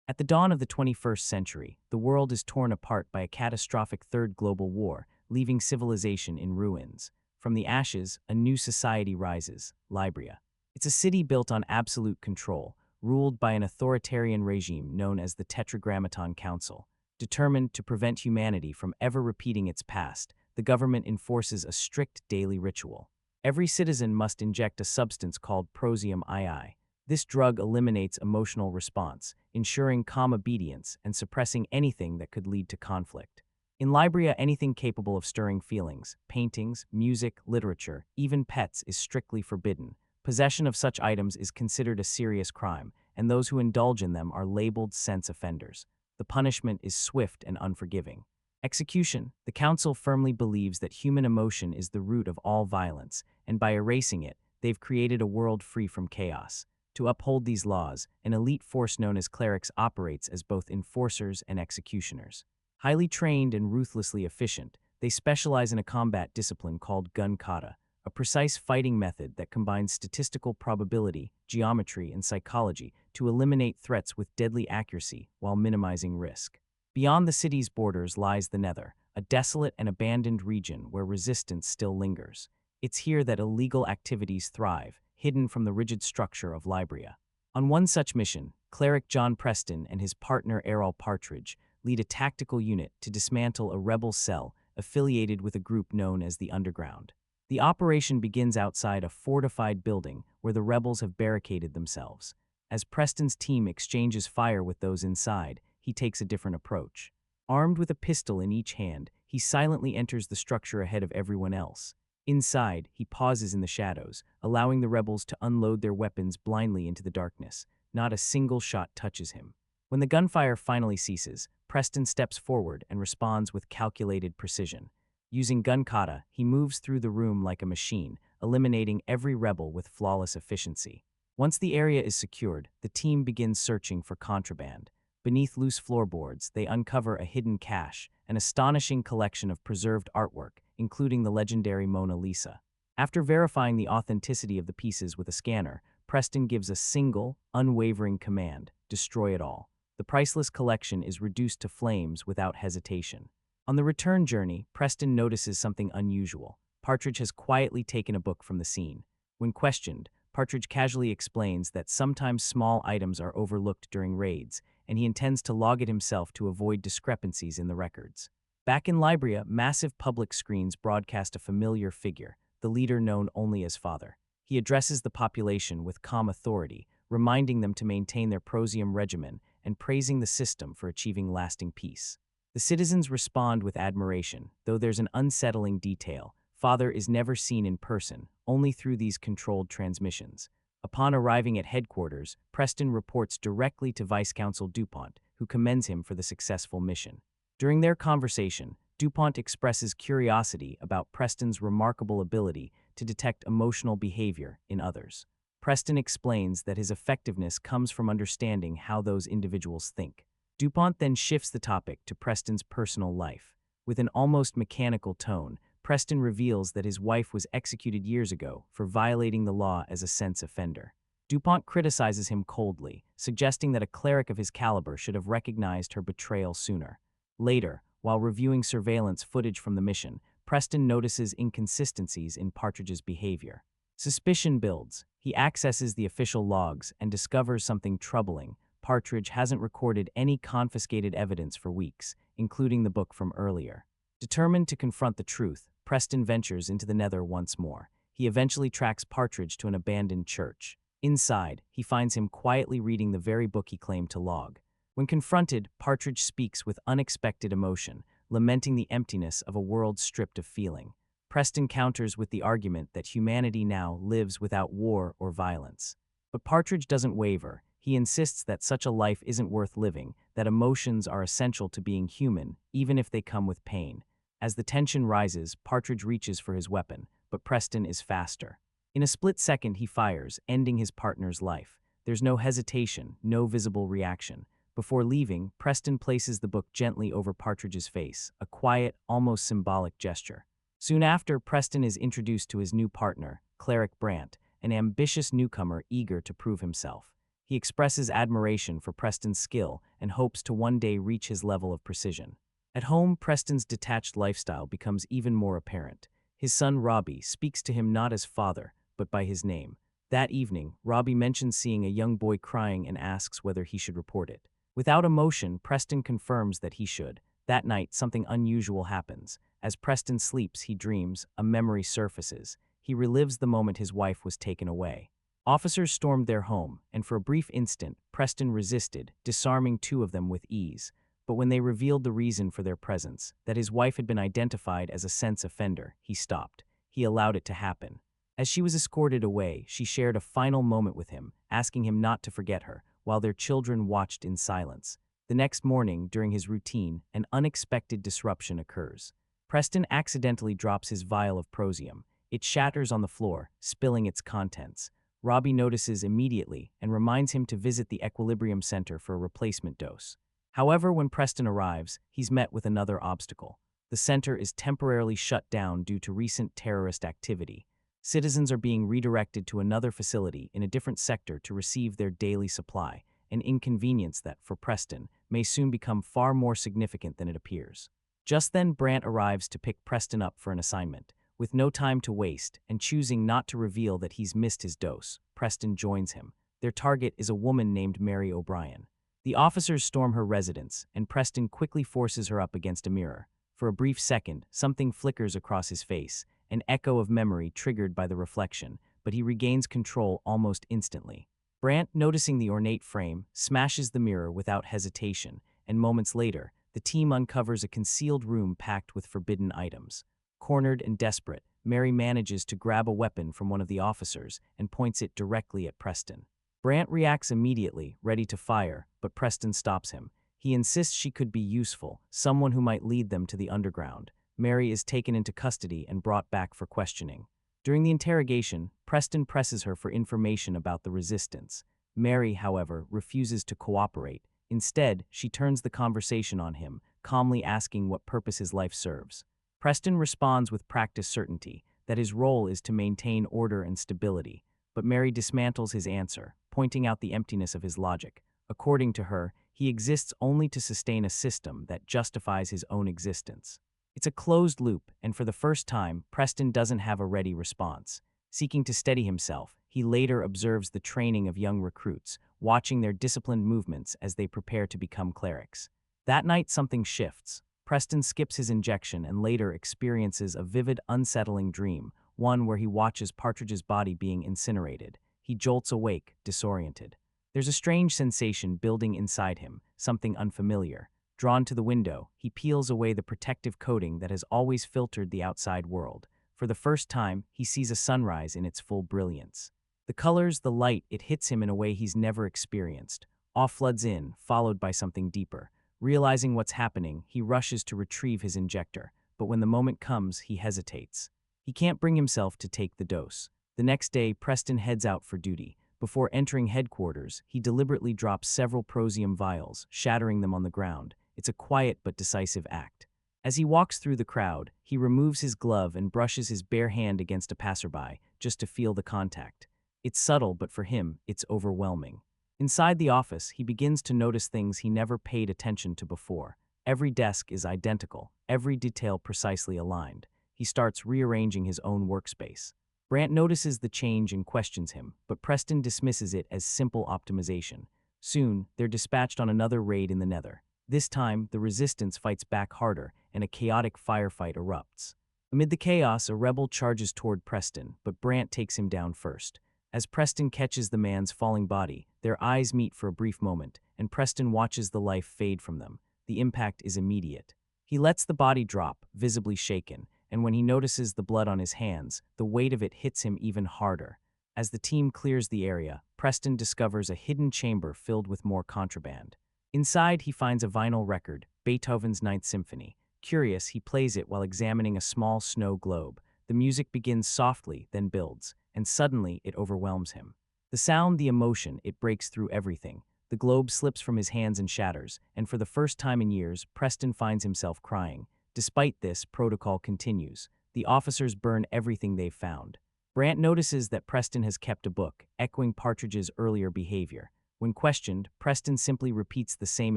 At the dawn of the 21st century, the world is torn apart by a catastrophic Third Global War, leaving civilization in ruins. From the ashes, a new society rises, Libria. It's a city built on absolute control, ruled by an authoritarian regime known as the Tetragrammaton Council. Determined to prevent humanity from ever repeating its past, the government enforces a strict daily ritual. Every citizen must inject a substance called prosium II. This drug eliminates emotional response, ensuring calm obedience and suppressing anything that could lead to conflict. In Libria, anything capable of stirring feelings, paintings, music, literature, even pets, is strictly forbidden. Possession of such items is considered a serious crime, and those who indulge in them are labeled sense offenders. The punishment is swift and unforgiving. Execution. The Council firmly believes that human emotion is the root of all violence, and by erasing it, they've created a world free from chaos. To uphold these laws, an elite force known as clerics operates as both enforcers and executioners. Highly trained and ruthlessly efficient, they specialize in a combat discipline called gun kata, a precise fighting method that combines statistical probability, geometry, and psychology to eliminate threats with deadly accuracy while minimizing risk. Beyond the city's borders lies the Nether, a desolate and abandoned region where resistance still lingers. It's here that illegal activities thrive, hidden from the rigid structure of Libria. On one such mission, cleric John Preston and his partner Errol Partridge lead a tactical unit to dismantle a rebel cell affiliated with a group known as the Underground. The operation begins outside a fortified building where the rebels have barricaded themselves. As Preston's team exchanges fire with those inside, he takes a different approach. Armed with a pistol in each hand, he silently enters the structure ahead of everyone else. Inside, he pauses in the shadows, allowing the rebels to unload their weapons blindly into the darkness. Not a single shot touches him. When the gunfire finally ceases, Preston steps forward and responds with calculated precision. Using gun kata, he moves through the room like a machine, eliminating every rebel with flawless efficiency. Once the area is secured, the team begins searching for contraband. Beneath loose floorboards, they uncover a hidden cache, an astonishing collection of preserved artwork, including the legendary Mona Lisa. After verifying the authenticity of the pieces with a scanner, Preston gives a single, unwavering command: destroy it all. The priceless collection is reduced to flames without hesitation. On the return journey, Preston notices something unusual. Partridge has quietly taken a book from the scene. When questioned, Partridge casually explains that sometimes small items are overlooked during raids, and he intends to log it himself to avoid discrepancies in the records. Back in Libria, massive public screens broadcast a familiar figure, the leader known only as Father. He addresses the population with calm authority, reminding them to maintain their prosium regimen and praising the system for achieving lasting peace. The citizens respond with admiration, though there's an unsettling detail. Father is never seen in person, only through these controlled transmissions. Upon arriving at headquarters, Preston reports directly to Vice Consul DuPont, who commends him for the successful mission. During their conversation, DuPont expresses curiosity about Preston's remarkable ability to detect emotional behavior in others. Preston explains that his effectiveness comes from understanding how those individuals think. DuPont then shifts the topic to Preston's personal life. With an almost mechanical tone, Preston reveals that his wife was executed years ago for violating the law as a sense offender. DuPont criticizes him coldly, suggesting that a cleric of his caliber should have recognized her betrayal sooner. Later, while reviewing surveillance footage from the mission, Preston notices inconsistencies in Partridge's behavior. Suspicion builds. He accesses the official logs and discovers something troubling. Partridge hasn't recorded any confiscated evidence for weeks, including the book from earlier. Determined to confront the truth, Preston ventures into the Nether once more. He eventually tracks Partridge to an abandoned church. Inside, he finds him quietly reading the very book he claimed to log. When confronted, Partridge speaks with unexpected emotion, lamenting the emptiness of a world stripped of feeling. Preston counters with the argument that humanity now lives without war or violence. But Partridge doesn't waver. He insists that such a life isn't worth living, that emotions are essential to being human, even if they come with pain. As the tension rises, Partridge reaches for his weapon, but Preston is faster. In a split second, he fires, ending his partner's life. There's no hesitation, no visible reaction. Before leaving, Preston places the book gently over Partridge's face, a quiet, almost symbolic gesture. Soon after, Preston is introduced to his new partner, Cleric Brandt, an ambitious newcomer eager to prove himself. He expresses admiration for Preston's skill and hopes to one day reach his level of precision. At home, Preston's detached lifestyle becomes even more apparent. His son Robbie speaks to him not as father, but by his name. That evening, Robbie mentions seeing a young boy crying and asks whether he should report it. Without emotion, Preston confirms that he should. That night, something unusual happens. As Preston sleeps, he dreams, a memory surfaces. He relives the moment his wife was taken away. Officers stormed their home, and for a brief instant, Preston resisted, disarming two of them with ease. But when they revealed the reason for their presence, that his wife had been identified as a sex offender, he stopped. He allowed it to happen. As she was escorted away, she shared a final moment with him, asking him not to forget her, while their children watched in silence. The next morning, during his routine, an unexpected disruption occurs. Preston accidentally drops his vial of prosium. It shatters on the floor, spilling its contents. Robbie notices immediately and reminds him to visit the Equilibrium Center for a replacement dose. However, when Preston arrives, he's met with another obstacle. The center is temporarily shut down due to recent terrorist activity. Citizens are being redirected to another facility in a different sector to receive their daily supply, an inconvenience that, for Preston, may soon become far more significant than it appears. Just then, Brant arrives to pick Preston up for an assignment. With no time to waste, and choosing not to reveal that he's missed his dose, Preston joins him. Their target is a woman named Mary O'Brien. The officers storm her residence, and Preston quickly forces her up against a mirror. For a brief second, something flickers across his face, an echo of memory triggered by the reflection, but he regains control almost instantly. Brant, noticing the ornate frame, smashes the mirror without hesitation, and moments later, the team uncovers a concealed room packed with forbidden items. Cornered and desperate, Mary manages to grab a weapon from one of the officers and points it directly at Preston. Brant reacts immediately, ready to fire, but Preston stops him. He insists she could be useful, someone who might lead them to the underground. Mary is taken into custody and brought back for questioning. During the interrogation, Preston presses her for information about the resistance. Mary, however, refuses to cooperate. Instead, she turns the conversation on him, calmly asking what purpose his life serves. Preston responds with practiced certainty that his role is to maintain order and stability, but Mary dismantles his answer, pointing out the emptiness of his logic. According to her, he exists only to sustain a system that justifies his own existence. It's a closed loop, and for the first time, Preston doesn't have a ready response. Seeking to steady himself, he later observes the training of young recruits, watching their disciplined movements as they prepare to become clerics. That night, something shifts. Preston skips his injection and later experiences a vivid, unsettling dream, one where he watches Partridge's body being incinerated. He jolts awake, disoriented. There's a strange sensation building inside him, something unfamiliar. Drawn to the window, he peels away the protective coating that has always filtered the outside world. For the first time, he sees a sunrise in its full brilliance. The colors, the light, it hits him in a way he's never experienced. Awe floods in, followed by something deeper. Realizing what's happening, he rushes to retrieve his injector, but when the moment comes, he hesitates. He can't bring himself to take the dose. The next day, Preston heads out for duty. Before entering headquarters, he deliberately drops several prosium vials, shattering them on the ground. It's a quiet but decisive act. As he walks through the crowd, he removes his glove and brushes his bare hand against a passerby, just to feel the contact. It's subtle, but for him, it's overwhelming. Inside the office, he begins to notice things he never paid attention to before. Every desk is identical, every detail precisely aligned. He starts rearranging his own workspace. Brant notices the change and questions him, but Preston dismisses it as simple optimization. Soon, they're dispatched on another raid in the Nether. This time, the resistance fights back harder, and a chaotic firefight erupts. Amid the chaos, a rebel charges toward Preston, but Brant takes him down first. As Preston catches the man's falling body, their eyes meet for a brief moment, and Preston watches the life fade from them. The impact is immediate. He lets the body drop, visibly shaken, and when he notices the blood on his hands, the weight of it hits him even harder. As the team clears the area, Preston discovers a hidden chamber filled with more contraband. Inside, he finds a vinyl record, Beethoven's Ninth Symphony. Curious, he plays it while examining a small snow globe. The music begins softly, then builds, and suddenly it overwhelms him. The sound, the emotion, it breaks through everything. The globe slips from his hands and shatters, and for the first time in years, Preston finds himself crying. Despite this, protocol continues. The officers burn everything they've found. Brant notices that Preston has kept a book, echoing Partridge's earlier behavior. When questioned, Preston simply repeats the same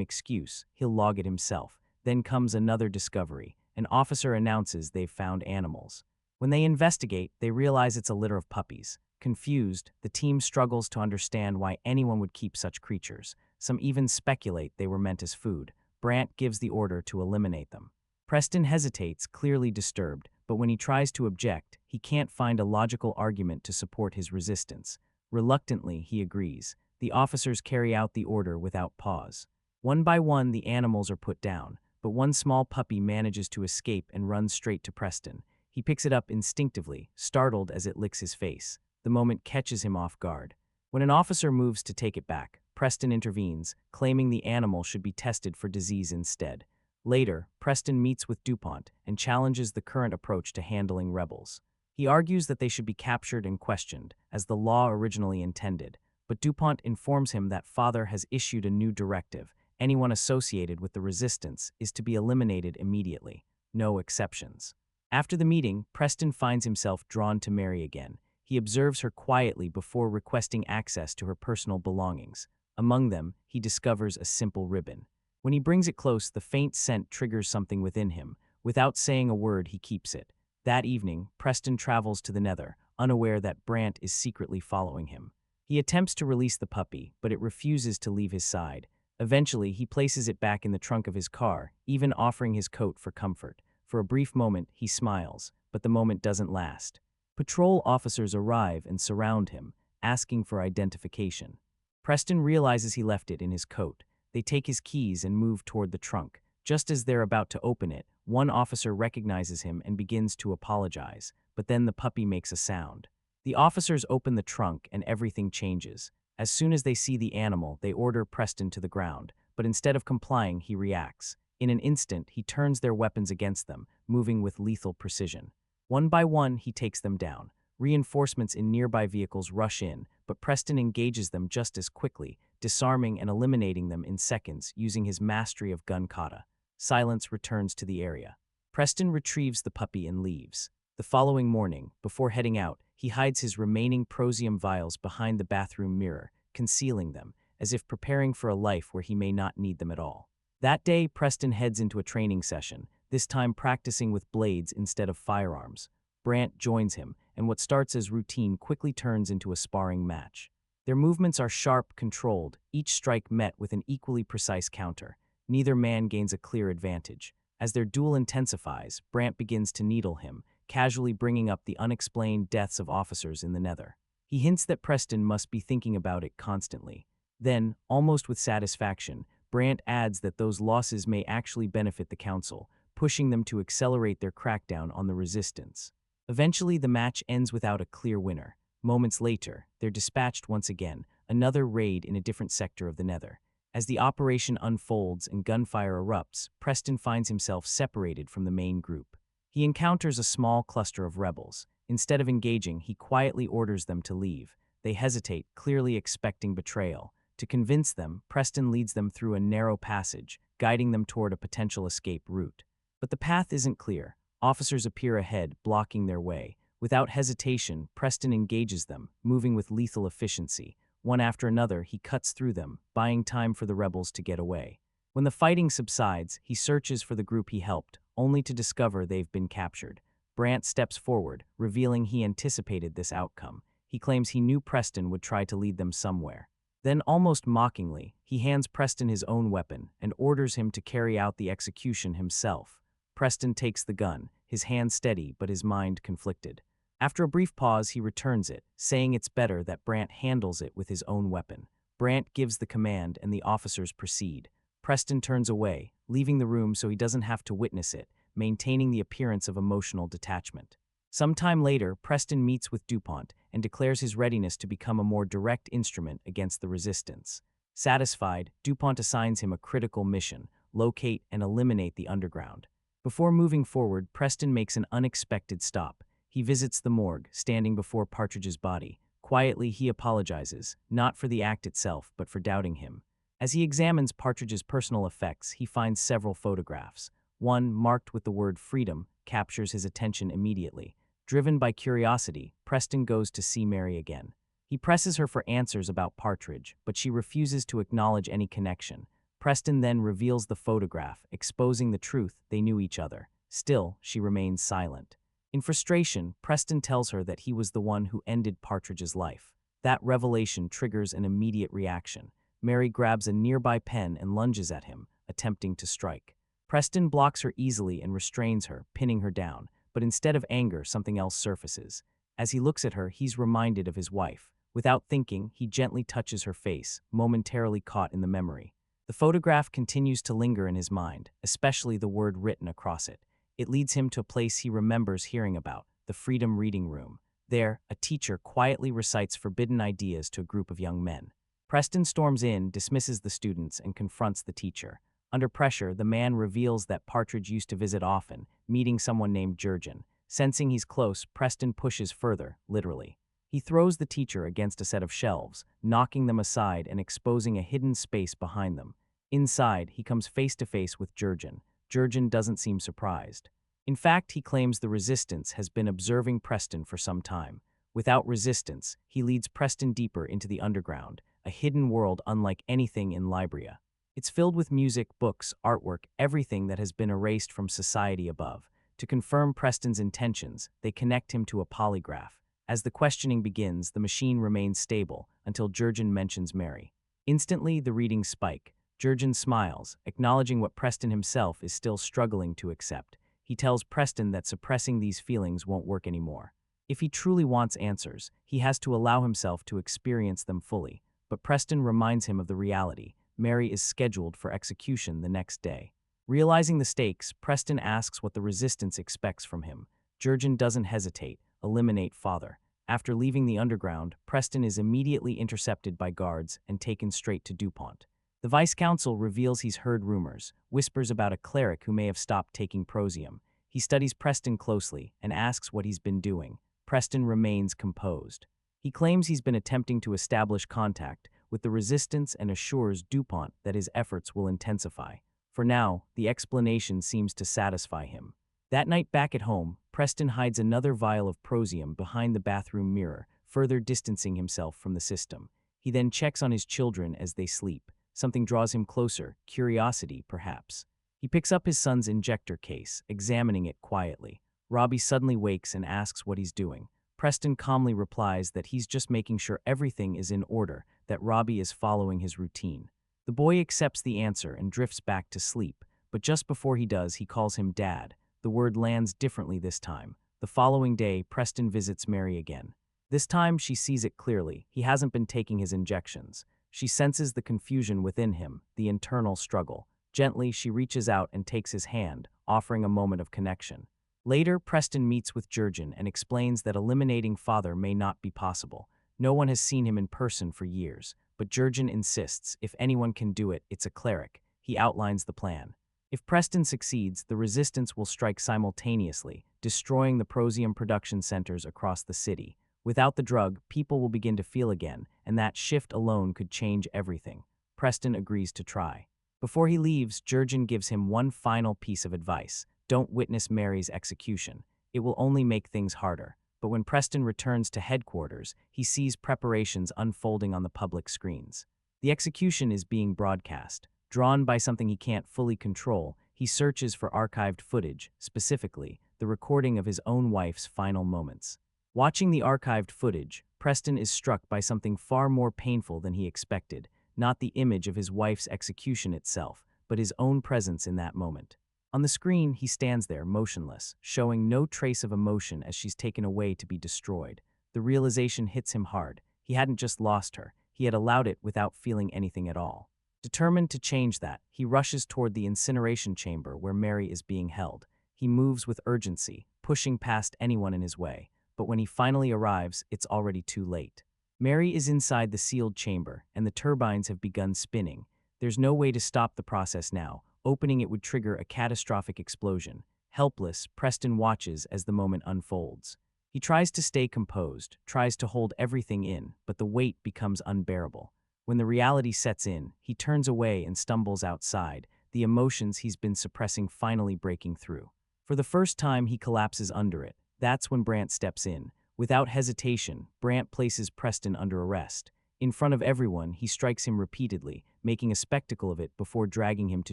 excuse. He'll log it himself. Then comes another discovery. An officer announces they've found animals. When they investigate, they realize it's a litter of puppies. Confused, the team struggles to understand why anyone would keep such creatures. Some even speculate they were meant as food. Brant gives the order to eliminate them. Preston hesitates, clearly disturbed, but when he tries to object, he can't find a logical argument to support his resistance. Reluctantly, he agrees. The officers carry out the order without pause. One by one, the animals are put down, but one small puppy manages to escape and runs straight to Preston. He picks it up instinctively, startled as it licks his face. The moment catches him off guard. When an officer moves to take it back, Preston intervenes, claiming the animal should be tested for disease instead. Later, Preston meets with DuPont and challenges the current approach to handling rebels. He argues that they should be captured and questioned, as the law originally intended, but DuPont informs him that Father has issued a new directive. Anyone associated with the resistance is to be eliminated immediately. No exceptions. After the meeting, Preston finds himself drawn to Mary again. He observes her quietly before requesting access to her personal belongings. Among them, he discovers a simple ribbon. When he brings it close, the faint scent triggers something within him. Without saying a word, he keeps it. That evening, Preston travels to the Nether, unaware that Brant is secretly following him. He attempts to release the puppy, but it refuses to leave his side. Eventually, he places it back in the trunk of his car, even offering his coat for comfort. For a brief moment, he smiles, but the moment doesn't last. Patrol officers arrive and surround him, asking for identification. Preston realizes he left it in his coat. They take his keys and move toward the trunk. Just as they're about to open it, one officer recognizes him and begins to apologize, but then the puppy makes a sound. The officers open the trunk and everything changes. As soon as they see the animal, they order Preston to the ground, but instead of complying, he reacts. In an instant, he turns their weapons against them, moving with lethal precision. One by one, he takes them down. Reinforcements in nearby vehicles rush in, but Preston engages them just as quickly, disarming and eliminating them in seconds using his mastery of gun kata. Silence returns to the area. Preston retrieves the puppy and leaves. The following morning, before heading out, he hides his remaining prosium vials behind the bathroom mirror, concealing them, as if preparing for a life where he may not need them at all. That day, Preston heads into a training session, this time practicing with blades instead of firearms. Brant joins him, and what starts as routine quickly turns into a sparring match. Their movements are sharp, controlled, each strike met with an equally precise counter. Neither man gains a clear advantage. As their duel intensifies, Brant begins to needle him, casually bringing up the unexplained deaths of officers in the Nether. He hints that Preston must be thinking about it constantly. Then, almost with satisfaction, Brant adds that those losses may actually benefit the Council, pushing them to accelerate their crackdown on the resistance. Eventually, the match ends without a clear winner. Moments later, they're dispatched once again, another raid in a different sector of the Nether. As the operation unfolds and gunfire erupts, Preston finds himself separated from the main group. He encounters a small cluster of rebels. Instead of engaging, he quietly orders them to leave. They hesitate, clearly expecting betrayal. To convince them, Preston leads them through a narrow passage, guiding them toward a potential escape route. But the path isn't clear. Officers appear ahead, blocking their way. Without hesitation, Preston engages them, moving with lethal efficiency. One after another, he cuts through them, buying time for the rebels to get away. When the fighting subsides, he searches for the group he helped, only to discover they've been captured. Brant steps forward, revealing he anticipated this outcome. He claims he knew Preston would try to lead them somewhere. Then, almost mockingly, he hands Preston his own weapon and orders him to carry out the execution himself. Preston takes the gun, his hand steady but his mind conflicted. After a brief pause, he returns it, saying it's better that Brant handles it with his own weapon. Brant gives the command and the officers proceed. Preston turns away, leaving the room so he doesn't have to witness it, maintaining the appearance of emotional detachment. Sometime later, Preston meets with DuPont and declares his readiness to become a more direct instrument against the resistance. Satisfied, DuPont assigns him a critical mission: locate and eliminate the underground. Before moving forward, Preston makes an unexpected stop. He visits the morgue, standing before Partridge's body. Quietly, he apologizes, not for the act itself, but for doubting him. As he examines Partridge's personal effects, he finds several photographs. One, marked with the word freedom, captures his attention immediately. Driven by curiosity, Preston goes to see Mary again. He presses her for answers about Partridge, but she refuses to acknowledge any connection. Preston then reveals the photograph, exposing the truth: they knew each other. Still, she remains silent. In frustration, Preston tells her that he was the one who ended Partridge's life. That revelation triggers an immediate reaction. Mary grabs a nearby pen and lunges at him, attempting to strike. Preston blocks her easily and restrains her, pinning her down, but instead of anger, something else surfaces. As he looks at her, he's reminded of his wife. Without thinking, he gently touches her face, momentarily caught in the memory. The photograph continues to linger in his mind, especially the word written across it. It leads him to a place he remembers hearing about, the Freedom Reading Room. There, a teacher quietly recites forbidden ideas to a group of young men. Preston storms in, dismisses the students, and confronts the teacher. Under pressure, the man reveals that Partridge used to visit often, meeting someone named Jurgen. Sensing he's close, Preston pushes further, literally. He throws the teacher against a set of shelves, knocking them aside and exposing a hidden space behind them. Inside, he comes face to face with Jurgen. Jurgen doesn't seem surprised. In fact, he claims the Resistance has been observing Preston for some time. Without resistance, he leads Preston deeper into the underground, a hidden world unlike anything in Libria. It's filled with music, books, artwork, everything that has been erased from society above. To confirm Preston's intentions, they connect him to a polygraph. As the questioning begins, the machine remains stable until Jurgen mentions Mary. Instantly, the readings spike. Jurgen smiles, acknowledging what Preston himself is still struggling to accept. He tells Preston that suppressing these feelings won't work anymore. If he truly wants answers, he has to allow himself to experience them fully. But Preston reminds him of the reality. Mary is scheduled for execution the next day. Realizing the stakes, Preston asks what the Resistance expects from him. Jurgen doesn't hesitate. Eliminate father. After leaving the underground, Preston is immediately intercepted by guards and taken straight to DuPont. The vice consul reveals he's heard rumors, whispers about a cleric who may have stopped taking prosium. He studies Preston closely and asks what he's been doing. Preston remains composed. He claims he's been attempting to establish contact with the Resistance and assures DuPont that his efforts will intensify. For now, the explanation seems to satisfy him. That night back at home, Preston hides another vial of prosium behind the bathroom mirror, further distancing himself from the system. He then checks on his children as they sleep. Something draws him closer, curiosity, perhaps. He picks up his son's injector case, examining it quietly. Robbie suddenly wakes and asks what he's doing. Preston calmly replies that he's just making sure everything is in order, that Robbie is following his routine. The boy accepts the answer and drifts back to sleep, but just before he does, he calls him Dad. The word lands differently this time. The following day, Preston visits Mary again. This time, she sees it clearly. He hasn't been taking his injections. She senses the confusion within him, the internal struggle. Gently, she reaches out and takes his hand, offering a moment of connection. Later, Preston meets with Jurgen and explains that eliminating father may not be possible. No one has seen him in person for years, but Jurgen insists if anyone can do it, it's a cleric. He outlines the plan. If Preston succeeds, the Resistance will strike simultaneously, destroying the prosium production centers across the city. Without the drug, people will begin to feel again, and that shift alone could change everything. Preston agrees to try. Before he leaves, Jurgen gives him one final piece of advice. Don't witness Mary's execution. It will only make things harder. But when Preston returns to headquarters, he sees preparations unfolding on the public screens. The execution is being broadcast. Drawn by something he can't fully control, he searches for archived footage, specifically, the recording of his own wife's final moments. Watching the archived footage, Preston is struck by something far more painful than he expected, not the image of his wife's execution itself, but his own presence in that moment. On the screen, he stands there, motionless, showing no trace of emotion as she's taken away to be destroyed. The realization hits him hard. He hadn't just lost her, he had allowed it without feeling anything at all. Determined to change that, he rushes toward the incineration chamber where Mary is being held. He moves with urgency, pushing past anyone in his way. But when he finally arrives, it's already too late. Mary is inside the sealed chamber, and the turbines have begun spinning. There's no way to stop the process now. Opening it would trigger a catastrophic explosion. Helpless, Preston watches as the moment unfolds. He tries to stay composed, tries to hold everything in, but the weight becomes unbearable. When the reality sets in, he turns away and stumbles outside, the emotions he's been suppressing finally breaking through. For the first time, he collapses under it. That's when Brant steps in. Without hesitation, Brant places Preston under arrest. In front of everyone, he strikes him repeatedly, making a spectacle of it before dragging him to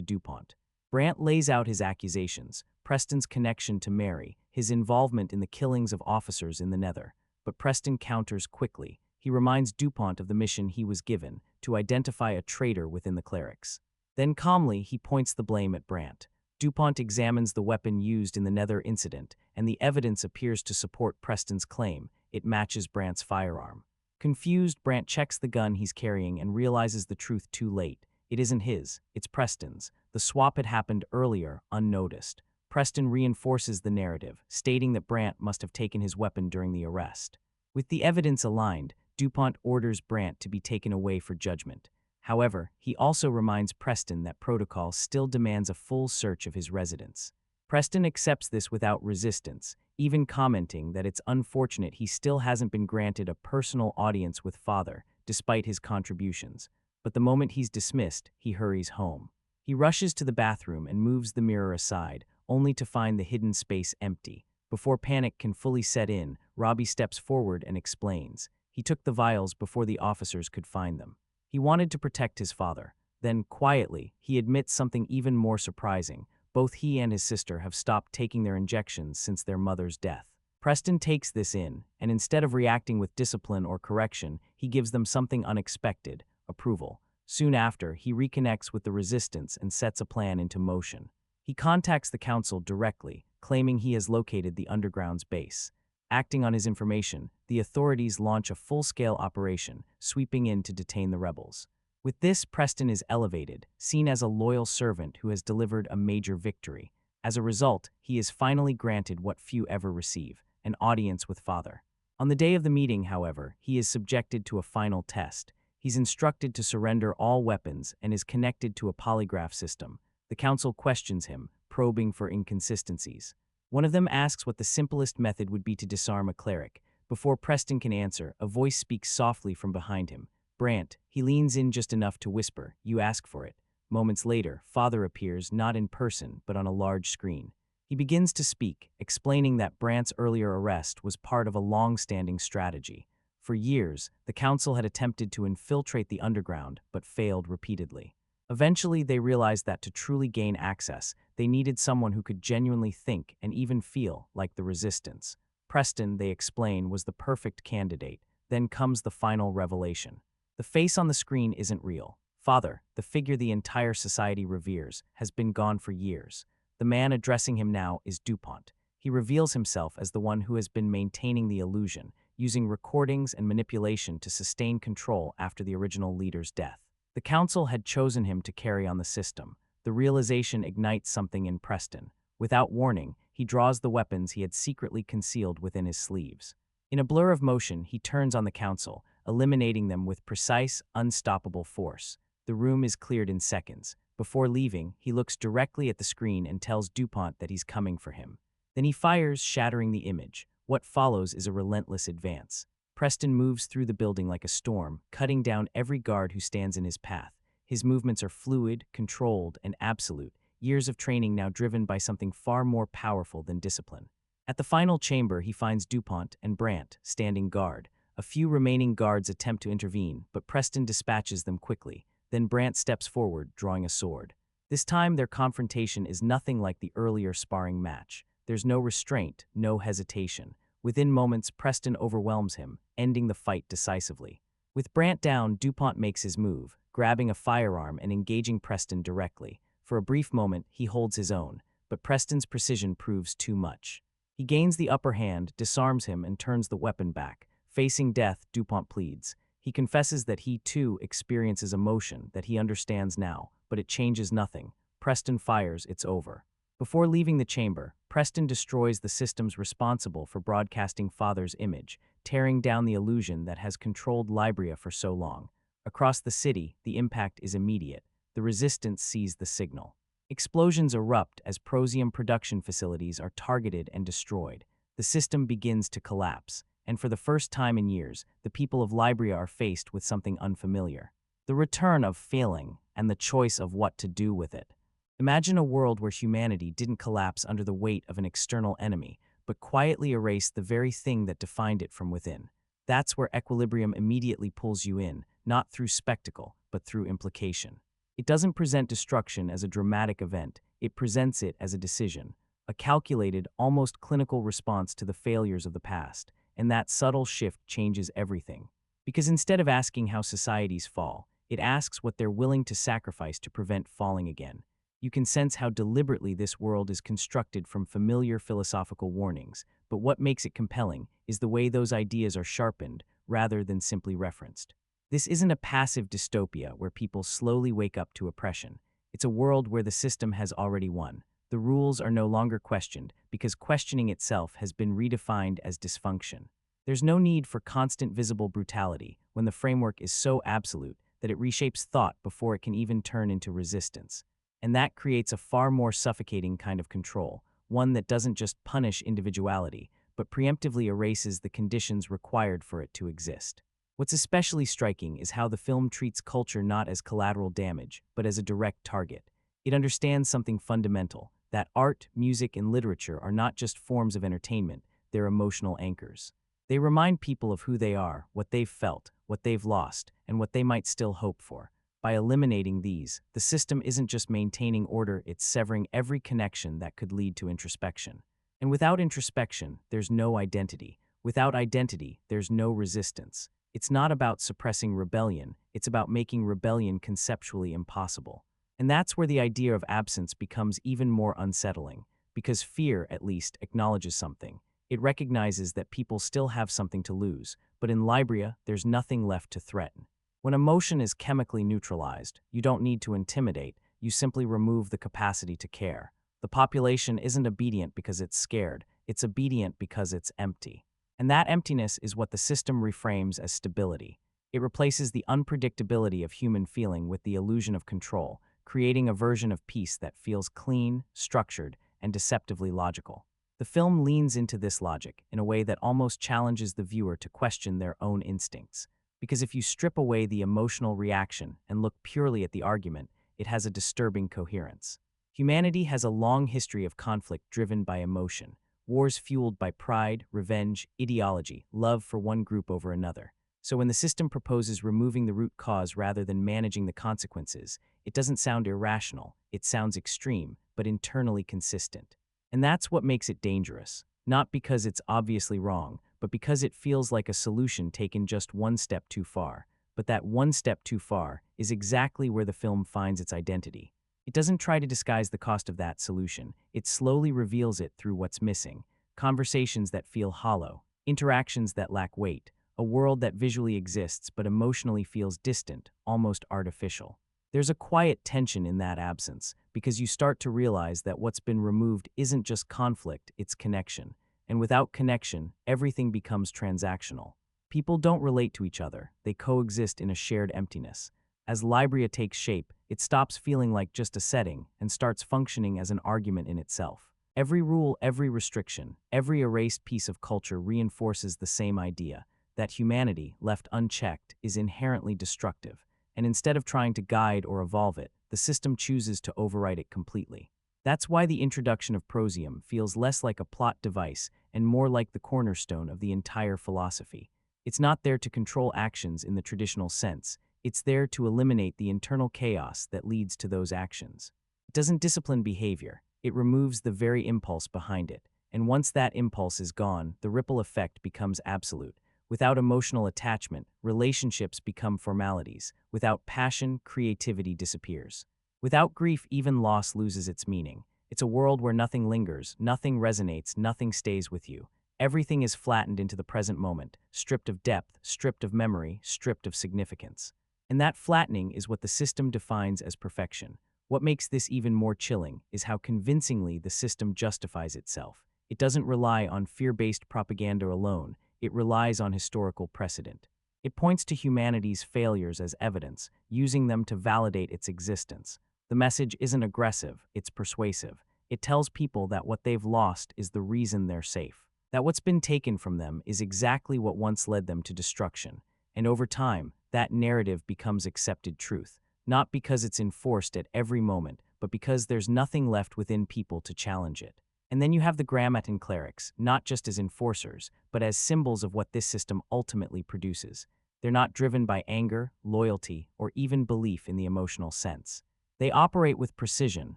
DuPont. Brant lays out his accusations, Preston's connection to Mary, his involvement in the killings of officers in the Nether. But Preston counters quickly. He reminds DuPont of the mission he was given, to identify a traitor within the clerics. Then calmly, he points the blame at Brant. DuPont examines the weapon used in the Nether incident, and the evidence appears to support Preston's claim. It matches Brant's firearm. Confused, Brant checks the gun he's carrying and realizes the truth too late. It isn't his, it's Preston's. The swap had happened earlier, unnoticed. Preston reinforces the narrative, stating that Brant must have taken his weapon during the arrest. With the evidence aligned, DuPont orders Brant to be taken away for judgment. However, he also reminds Preston that protocol still demands a full search of his residence. Preston accepts this without resistance, even commenting that it's unfortunate he still hasn't been granted a personal audience with Father, despite his contributions. But the moment he's dismissed, he hurries home. He rushes to the bathroom and moves the mirror aside, only to find the hidden space empty. Before panic can fully set in, Robbie steps forward and explains. He took the vials before the officers could find them. He wanted to protect his father. Then, quietly, he admits something even more surprising. Both he and his sister have stopped taking their injections since their mother's death. Preston takes this in, and instead of reacting with discipline or correction, he gives them something unexpected: approval. Soon after, he reconnects with the resistance and sets a plan into motion. He contacts the council directly, claiming he has located the underground's base. Acting on his information, the authorities launch a full-scale operation, sweeping in to detain the rebels. With this, Preston is elevated, seen as a loyal servant who has delivered a major victory. As a result, he is finally granted what few ever receive: an audience with Father. On the day of the meeting, however, he is subjected to a final test. He's instructed to surrender all weapons and is connected to a polygraph system. The council questions him, probing for inconsistencies. One of them asks what the simplest method would be to disarm a cleric. Before Preston can answer, a voice speaks softly from behind him. Brant. He leans in just enough to whisper, "You ask for it." Moments later, Father appears, not in person, but on a large screen. He begins to speak, explaining that Brant's earlier arrest was part of a long-standing strategy. For years, the council had attempted to infiltrate the underground, but failed repeatedly. Eventually, they realized that to truly gain access, they needed someone who could genuinely think and even feel like the resistance. Preston, they explain, was the perfect candidate. Then comes the final revelation. The face on the screen isn't real. Father, the figure the entire society reveres, has been gone for years. The man addressing him now is DuPont. He reveals himself as the one who has been maintaining the illusion, using recordings and manipulation to sustain control after the original leader's death. The council had chosen him to carry on the system. The realization ignites something in Preston. Without warning, he draws the weapons he had secretly concealed within his sleeves. In a blur of motion, he turns on the council, eliminating them with precise, unstoppable force. The room is cleared in seconds. Before leaving, he looks directly at the screen and tells DuPont that he's coming for him. Then he fires, shattering the image. What follows is a relentless advance. Preston moves through the building like a storm, cutting down every guard who stands in his path. His movements are fluid, controlled, and absolute, years of training now driven by something far more powerful than discipline. At the final chamber, he finds DuPont and Brant standing guard. A few remaining guards attempt to intervene, but Preston dispatches them quickly. Then Brant steps forward, drawing a sword. This time, their confrontation is nothing like the earlier sparring match. There's no restraint, no hesitation. Within moments, Preston overwhelms him, ending the fight decisively. With Brant down, DuPont makes his move, grabbing a firearm and engaging Preston directly. For a brief moment, he holds his own, but Preston's precision proves too much. He gains the upper hand, disarms him, and turns the weapon back. Facing death, DuPont pleads. He confesses that he, too, experiences emotion that he understands now, but it changes nothing. Preston fires, it's over. Before leaving the chamber, Preston destroys the systems responsible for broadcasting Father's image, tearing down the illusion that has controlled Libria for so long. Across the city, the impact is immediate. The resistance sees the signal. Explosions erupt as Prosium production facilities are targeted and destroyed. The system begins to collapse, and for the first time in years, the people of Libria are faced with something unfamiliar: the return of failing and the choice of what to do with it. Imagine a world where humanity didn't collapse under the weight of an external enemy, but quietly erase the very thing that defined it from within. That's where equilibrium immediately pulls you in, not through spectacle, but through implication. It doesn't present destruction as a dramatic event, it presents it as a decision, a calculated, almost clinical response to the failures of the past, and that subtle shift changes everything. Because instead of asking how societies fall, it asks what they're willing to sacrifice to prevent falling again. You can sense how deliberately this world is constructed from familiar philosophical warnings, but what makes it compelling is the way those ideas are sharpened rather than simply referenced. This isn't a passive dystopia where people slowly wake up to oppression. It's a world where the system has already won. The rules are no longer questioned because questioning itself has been redefined as dysfunction. There's no need for constant visible brutality when the framework is so absolute that it reshapes thought before it can even turn into resistance. And that creates a far more suffocating kind of control, one that doesn't just punish individuality, but preemptively erases the conditions required for it to exist. What's especially striking is how the film treats culture not as collateral damage, but as a direct target. It understands something fundamental, that art, music, and literature are not just forms of entertainment, they're emotional anchors. They remind people of who they are, what they've felt, what they've lost, and what they might still hope for. By eliminating these, the system isn't just maintaining order, it's severing every connection that could lead to introspection. And without introspection, there's no identity. Without identity, there's no resistance. It's not about suppressing rebellion, it's about making rebellion conceptually impossible. And that's where the idea of absence becomes even more unsettling, because fear, at least, acknowledges something. It recognizes that people still have something to lose, but in Libria, there's nothing left to threaten. When emotion is chemically neutralized, you don't need to intimidate, you simply remove the capacity to care. The population isn't obedient because it's scared, it's obedient because it's empty. And that emptiness is what the system reframes as stability. It replaces the unpredictability of human feeling with the illusion of control, creating a version of peace that feels clean, structured, and deceptively logical. The film leans into this logic in a way that almost challenges the viewer to question their own instincts. Because if you strip away the emotional reaction and look purely at the argument, it has a disturbing coherence. Humanity has a long history of conflict driven by emotion, wars fueled by pride, revenge, ideology, love for one group over another. So when the system proposes removing the root cause rather than managing the consequences, it doesn't sound irrational, it sounds extreme, but internally consistent. And that's what makes it dangerous, not because it's obviously wrong, but because it feels like a solution taken just one step too far. But that one step too far is exactly where the film finds its identity. It doesn't try to disguise the cost of that solution, it slowly reveals it through what's missing. Conversations that feel hollow, interactions that lack weight, a world that visually exists but emotionally feels distant, almost artificial. There's a quiet tension in that absence, because you start to realize that what's been removed isn't just conflict, it's connection. And without connection, everything becomes transactional. People don't relate to each other, they coexist in a shared emptiness. As Libria takes shape, it stops feeling like just a setting and starts functioning as an argument in itself. Every rule, every restriction, every erased piece of culture reinforces the same idea, that humanity, left unchecked, is inherently destructive. And instead of trying to guide or evolve it, the system chooses to override it completely. That's why the introduction of Prosium feels less like a plot device and more like the cornerstone of the entire philosophy. It's not there to control actions in the traditional sense, it's there to eliminate the internal chaos that leads to those actions. It doesn't discipline behavior, it removes the very impulse behind it, and once that impulse is gone, the ripple effect becomes absolute. Without emotional attachment, relationships become formalities. Without passion, creativity disappears. Without grief, even loss loses its meaning. It's a world where nothing lingers, nothing resonates, nothing stays with you. Everything is flattened into the present moment, stripped of depth, stripped of memory, stripped of significance. And that flattening is what the system defines as perfection. What makes this even more chilling is how convincingly the system justifies itself. It doesn't rely on fear-based propaganda alone. It relies on historical precedent. It points to humanity's failures as evidence, using them to validate its existence. The message isn't aggressive, it's persuasive. It tells people that what they've lost is the reason they're safe, that what's been taken from them is exactly what once led them to destruction. And over time, that narrative becomes accepted truth, not because it's enforced at every moment, but because there's nothing left within people to challenge it. And then you have the grammaton clerics, not just as enforcers, but as symbols of what this system ultimately produces. They're not driven by anger, loyalty, or even belief in the emotional sense. They operate with precision,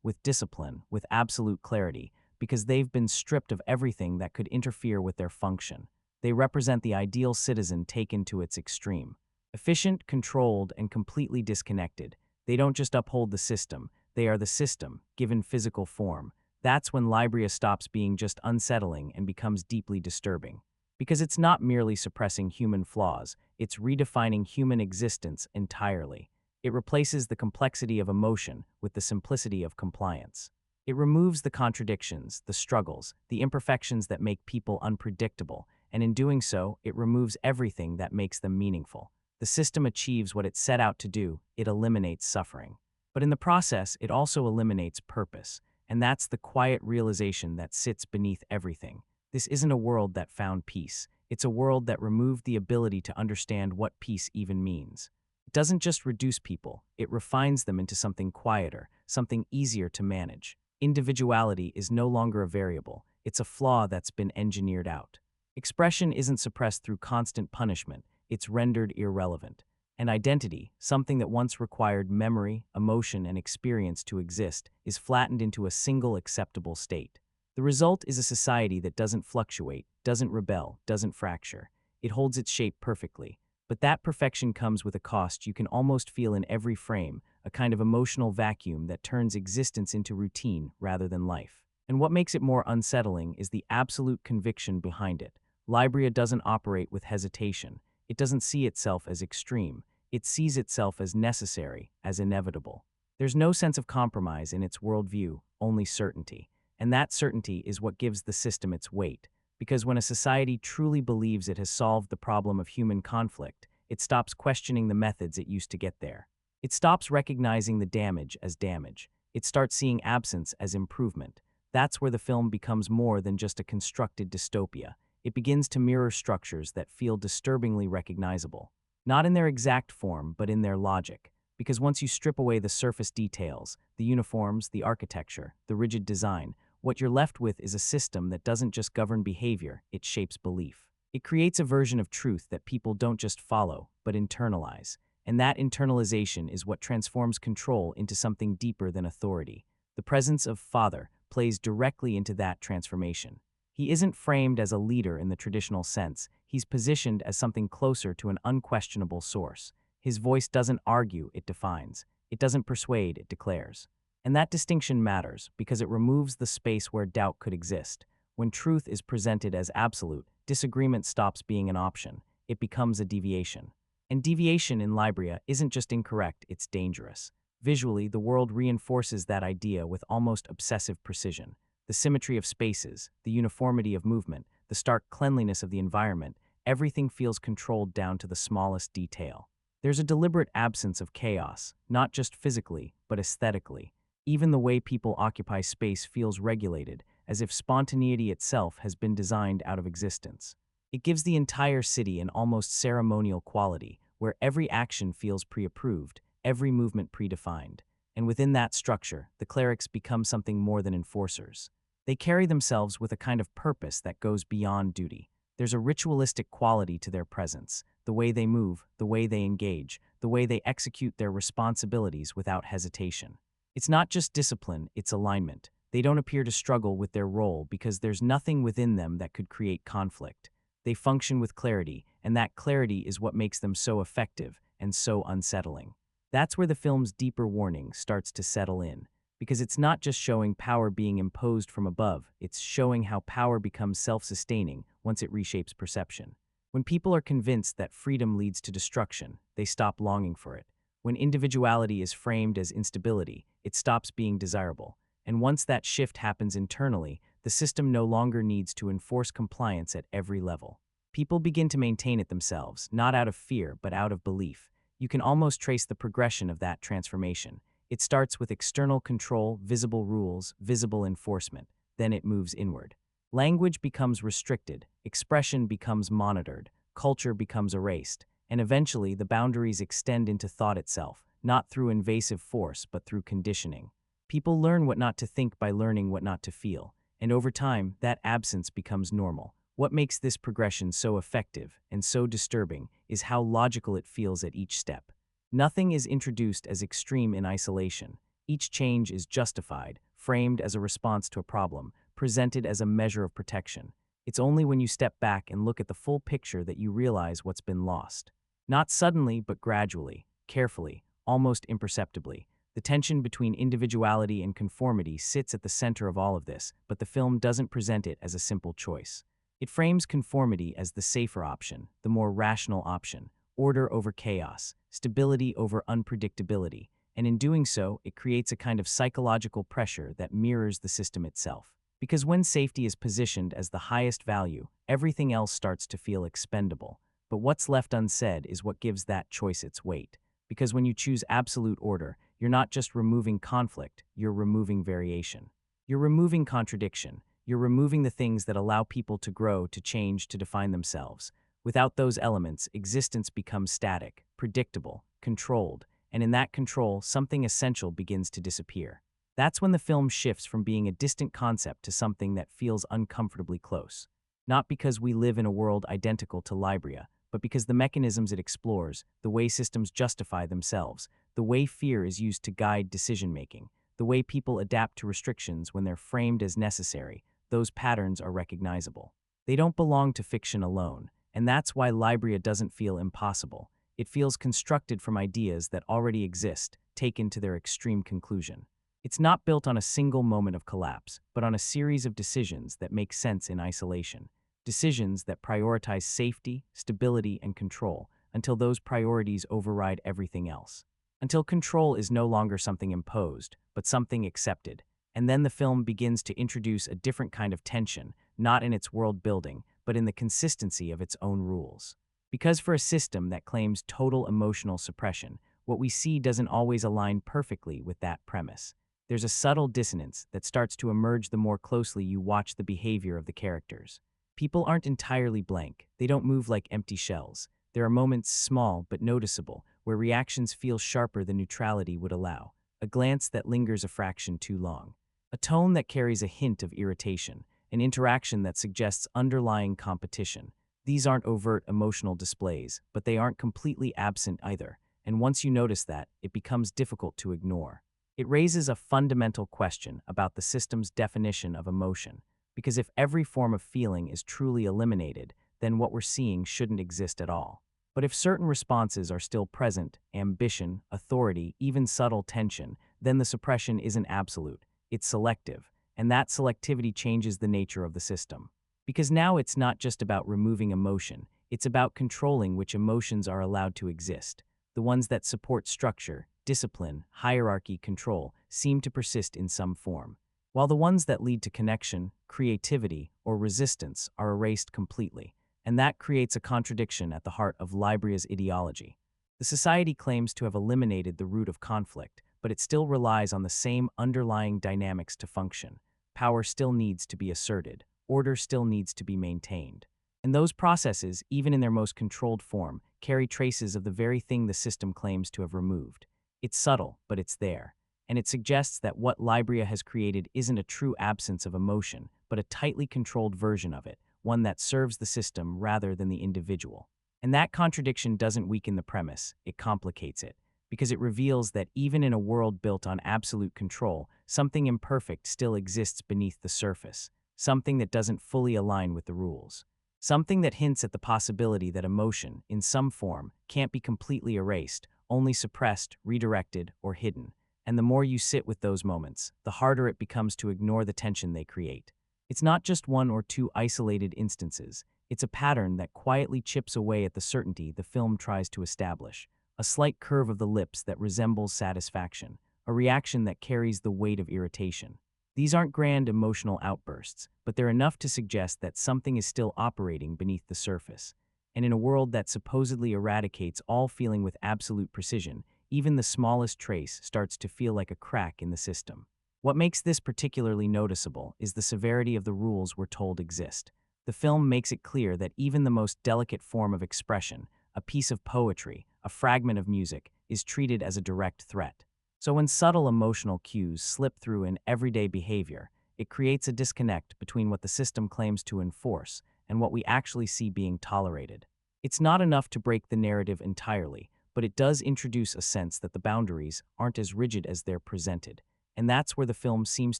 with discipline, with absolute clarity, because they've been stripped of everything that could interfere with their function. They represent the ideal citizen taken to its extreme. Efficient, controlled, and completely disconnected. They don't just uphold the system, they are the system, given physical form. That's when Libria stops being just unsettling and becomes deeply disturbing. Because it's not merely suppressing human flaws, it's redefining human existence entirely. It replaces the complexity of emotion with the simplicity of compliance. It removes the contradictions, the struggles, the imperfections that make people unpredictable, and in doing so, it removes everything that makes them meaningful. The system achieves what it set out to do, it eliminates suffering. But in the process, it also eliminates purpose, and that's the quiet realization that sits beneath everything. This isn't a world that found peace. It's a world that removed the ability to understand what peace even means. It doesn't just reduce people, it refines them into something quieter, something easier to manage. Individuality is no longer a variable, it's a flaw that's been engineered out. Expression isn't suppressed through constant punishment, it's rendered irrelevant. And identity, something that once required memory, emotion, and experience to exist, is flattened into a single acceptable state. The result is a society that doesn't fluctuate, doesn't rebel, doesn't fracture. It holds its shape perfectly. But that perfection comes with a cost you can almost feel in every frame, a kind of emotional vacuum that turns existence into routine rather than life. And what makes it more unsettling is the absolute conviction behind it. Libria doesn't operate with hesitation. It doesn't see itself as extreme. It sees itself as necessary, as inevitable. There's no sense of compromise in its worldview, only certainty. And that certainty is what gives the system its weight. Because when a society truly believes it has solved the problem of human conflict, it stops questioning the methods it used to get there. It stops recognizing the damage as damage. It starts seeing absence as improvement. That's where the film becomes more than just a constructed dystopia. It begins to mirror structures that feel disturbingly recognizable. Not in their exact form, but in their logic. Because once you strip away the surface details, the uniforms, the architecture, the rigid design, what you're left with is a system that doesn't just govern behavior, it shapes belief. It creates a version of truth that people don't just follow, but internalize. And that internalization is what transforms control into something deeper than authority. The presence of Father plays directly into that transformation. He isn't framed as a leader in the traditional sense, he's positioned as something closer to an unquestionable source. His voice doesn't argue, it defines. It doesn't persuade, it declares. And that distinction matters because it removes the space where doubt could exist. When truth is presented as absolute, disagreement stops being an option. It becomes a deviation. And deviation in Libria isn't just incorrect, it's dangerous. Visually, the world reinforces that idea with almost obsessive precision. The symmetry of spaces, the uniformity of movement, the stark cleanliness of the environment, everything feels controlled down to the smallest detail. There's a deliberate absence of chaos, not just physically, but aesthetically. Even the way people occupy space feels regulated, as if spontaneity itself has been designed out of existence. It gives the entire city an almost ceremonial quality, where every action feels pre-approved, every movement predefined. And within that structure, the clerics become something more than enforcers. They carry themselves with a kind of purpose that goes beyond duty. There's a ritualistic quality to their presence, the way they move, the way they engage, the way they execute their responsibilities without hesitation. It's not just discipline, it's alignment. They don't appear to struggle with their role because there's nothing within them that could create conflict. They function with clarity, and that clarity is what makes them so effective and so unsettling. That's where the film's deeper warning starts to settle in, because it's not just showing power being imposed from above, it's showing how power becomes self-sustaining once it reshapes perception. When people are convinced that freedom leads to destruction, they stop longing for it. When individuality is framed as instability, it stops being desirable. And once that shift happens internally, the system no longer needs to enforce compliance at every level. People begin to maintain it themselves, not out of fear, but out of belief. You can almost trace the progression of that transformation. It starts with external control, visible rules, visible enforcement. Then it moves inward. Language becomes restricted, expression becomes monitored, culture becomes erased, and eventually the boundaries extend into thought itself, not through invasive force, but through conditioning. People learn what not to think by learning what not to feel, and over time, that absence becomes normal. What makes this progression so effective and so disturbing is how logical it feels at each step. Nothing is introduced as extreme in isolation. Each change is justified, framed as a response to a problem, presented as a measure of protection. It's only when you step back and look at the full picture that you realize what's been lost. Not suddenly, but gradually, carefully, almost imperceptibly. The tension between individuality and conformity sits at the center of all of this, but the film doesn't present it as a simple choice. It frames conformity as the safer option, the more rational option, order over chaos, stability over unpredictability, and in doing so, it creates a kind of psychological pressure that mirrors the system itself. Because when safety is positioned as the highest value, everything else starts to feel expendable. But what's left unsaid is what gives that choice its weight. Because when you choose absolute order, you're not just removing conflict, you're removing variation. You're removing contradiction. You're removing the things that allow people to grow, to change, to define themselves. Without those elements, existence becomes static, predictable, controlled, and in that control, something essential begins to disappear. That's when the film shifts from being a distant concept to something that feels uncomfortably close. Not because we live in a world identical to Libria, but because the mechanisms it explores, the way systems justify themselves, the way fear is used to guide decision-making, the way people adapt to restrictions when they're framed as necessary, those patterns are recognizable. They don't belong to fiction alone, and that's why Libria doesn't feel impossible. It feels constructed from ideas that already exist, taken to their extreme conclusion. It's not built on a single moment of collapse, but on a series of decisions that make sense in isolation. Decisions that prioritize safety, stability, and control until those priorities override everything else. Until control is no longer something imposed, but something accepted. And then the film begins to introduce a different kind of tension, not in its world building, but in the consistency of its own rules. Because for a system that claims total emotional suppression, what we see doesn't always align perfectly with that premise. There's a subtle dissonance that starts to emerge the more closely you watch the behavior of the characters. People aren't entirely blank. They don't move like empty shells. There are moments, small but noticeable, where reactions feel sharper than neutrality would allow. A glance that lingers a fraction too long. A tone that carries a hint of irritation. An interaction that suggests underlying competition. These aren't overt emotional displays, but they aren't completely absent either. And once you notice that, it becomes difficult to ignore. It raises a fundamental question about the system's definition of emotion. Because if every form of feeling is truly eliminated, then what we're seeing shouldn't exist at all. But if certain responses are still present, ambition, authority, even subtle tension, then the suppression isn't absolute, it's selective, and that selectivity changes the nature of the system. Because now it's not just about removing emotion, it's about controlling which emotions are allowed to exist. The ones that support structure, discipline, hierarchy, control, seem to persist in some form, while the ones that lead to connection, creativity, or resistance are erased completely. And that creates a contradiction at the heart of Libria's ideology. The society claims to have eliminated the root of conflict, but it still relies on the same underlying dynamics to function. Power still needs to be asserted, order still needs to be maintained. And those processes, even in their most controlled form, carry traces of the very thing the system claims to have removed. It's subtle, but it's there. And it suggests that what Libria has created isn't a true absence of emotion, but a tightly controlled version of it, one that serves the system rather than the individual. And that contradiction doesn't weaken the premise, it complicates it, because it reveals that even in a world built on absolute control, something imperfect still exists beneath the surface, something that doesn't fully align with the rules. Something that hints at the possibility that emotion, in some form, can't be completely erased, only suppressed, redirected, or hidden. And the more you sit with those moments, the harder it becomes to ignore the tension they create. It's not just one or two isolated instances. It's a pattern that quietly chips away at the certainty the film tries to establish. A slight curve of the lips that resembles satisfaction, a reaction that carries the weight of irritation. These aren't grand emotional outbursts, but they're enough to suggest that something is still operating beneath the surface. And in a world that supposedly eradicates all feeling with absolute precision, even the smallest trace starts to feel like a crack in the system. What makes this particularly noticeable is the severity of the rules we're told exist. The film makes it clear that even the most delicate form of expression, a piece of poetry, a fragment of music, is treated as a direct threat. So when subtle emotional cues slip through in everyday behavior, it creates a disconnect between what the system claims to enforce and what we actually see being tolerated. It's not enough to break the narrative entirely, but it does introduce a sense that the boundaries aren't as rigid as they're presented, and that's where the film seems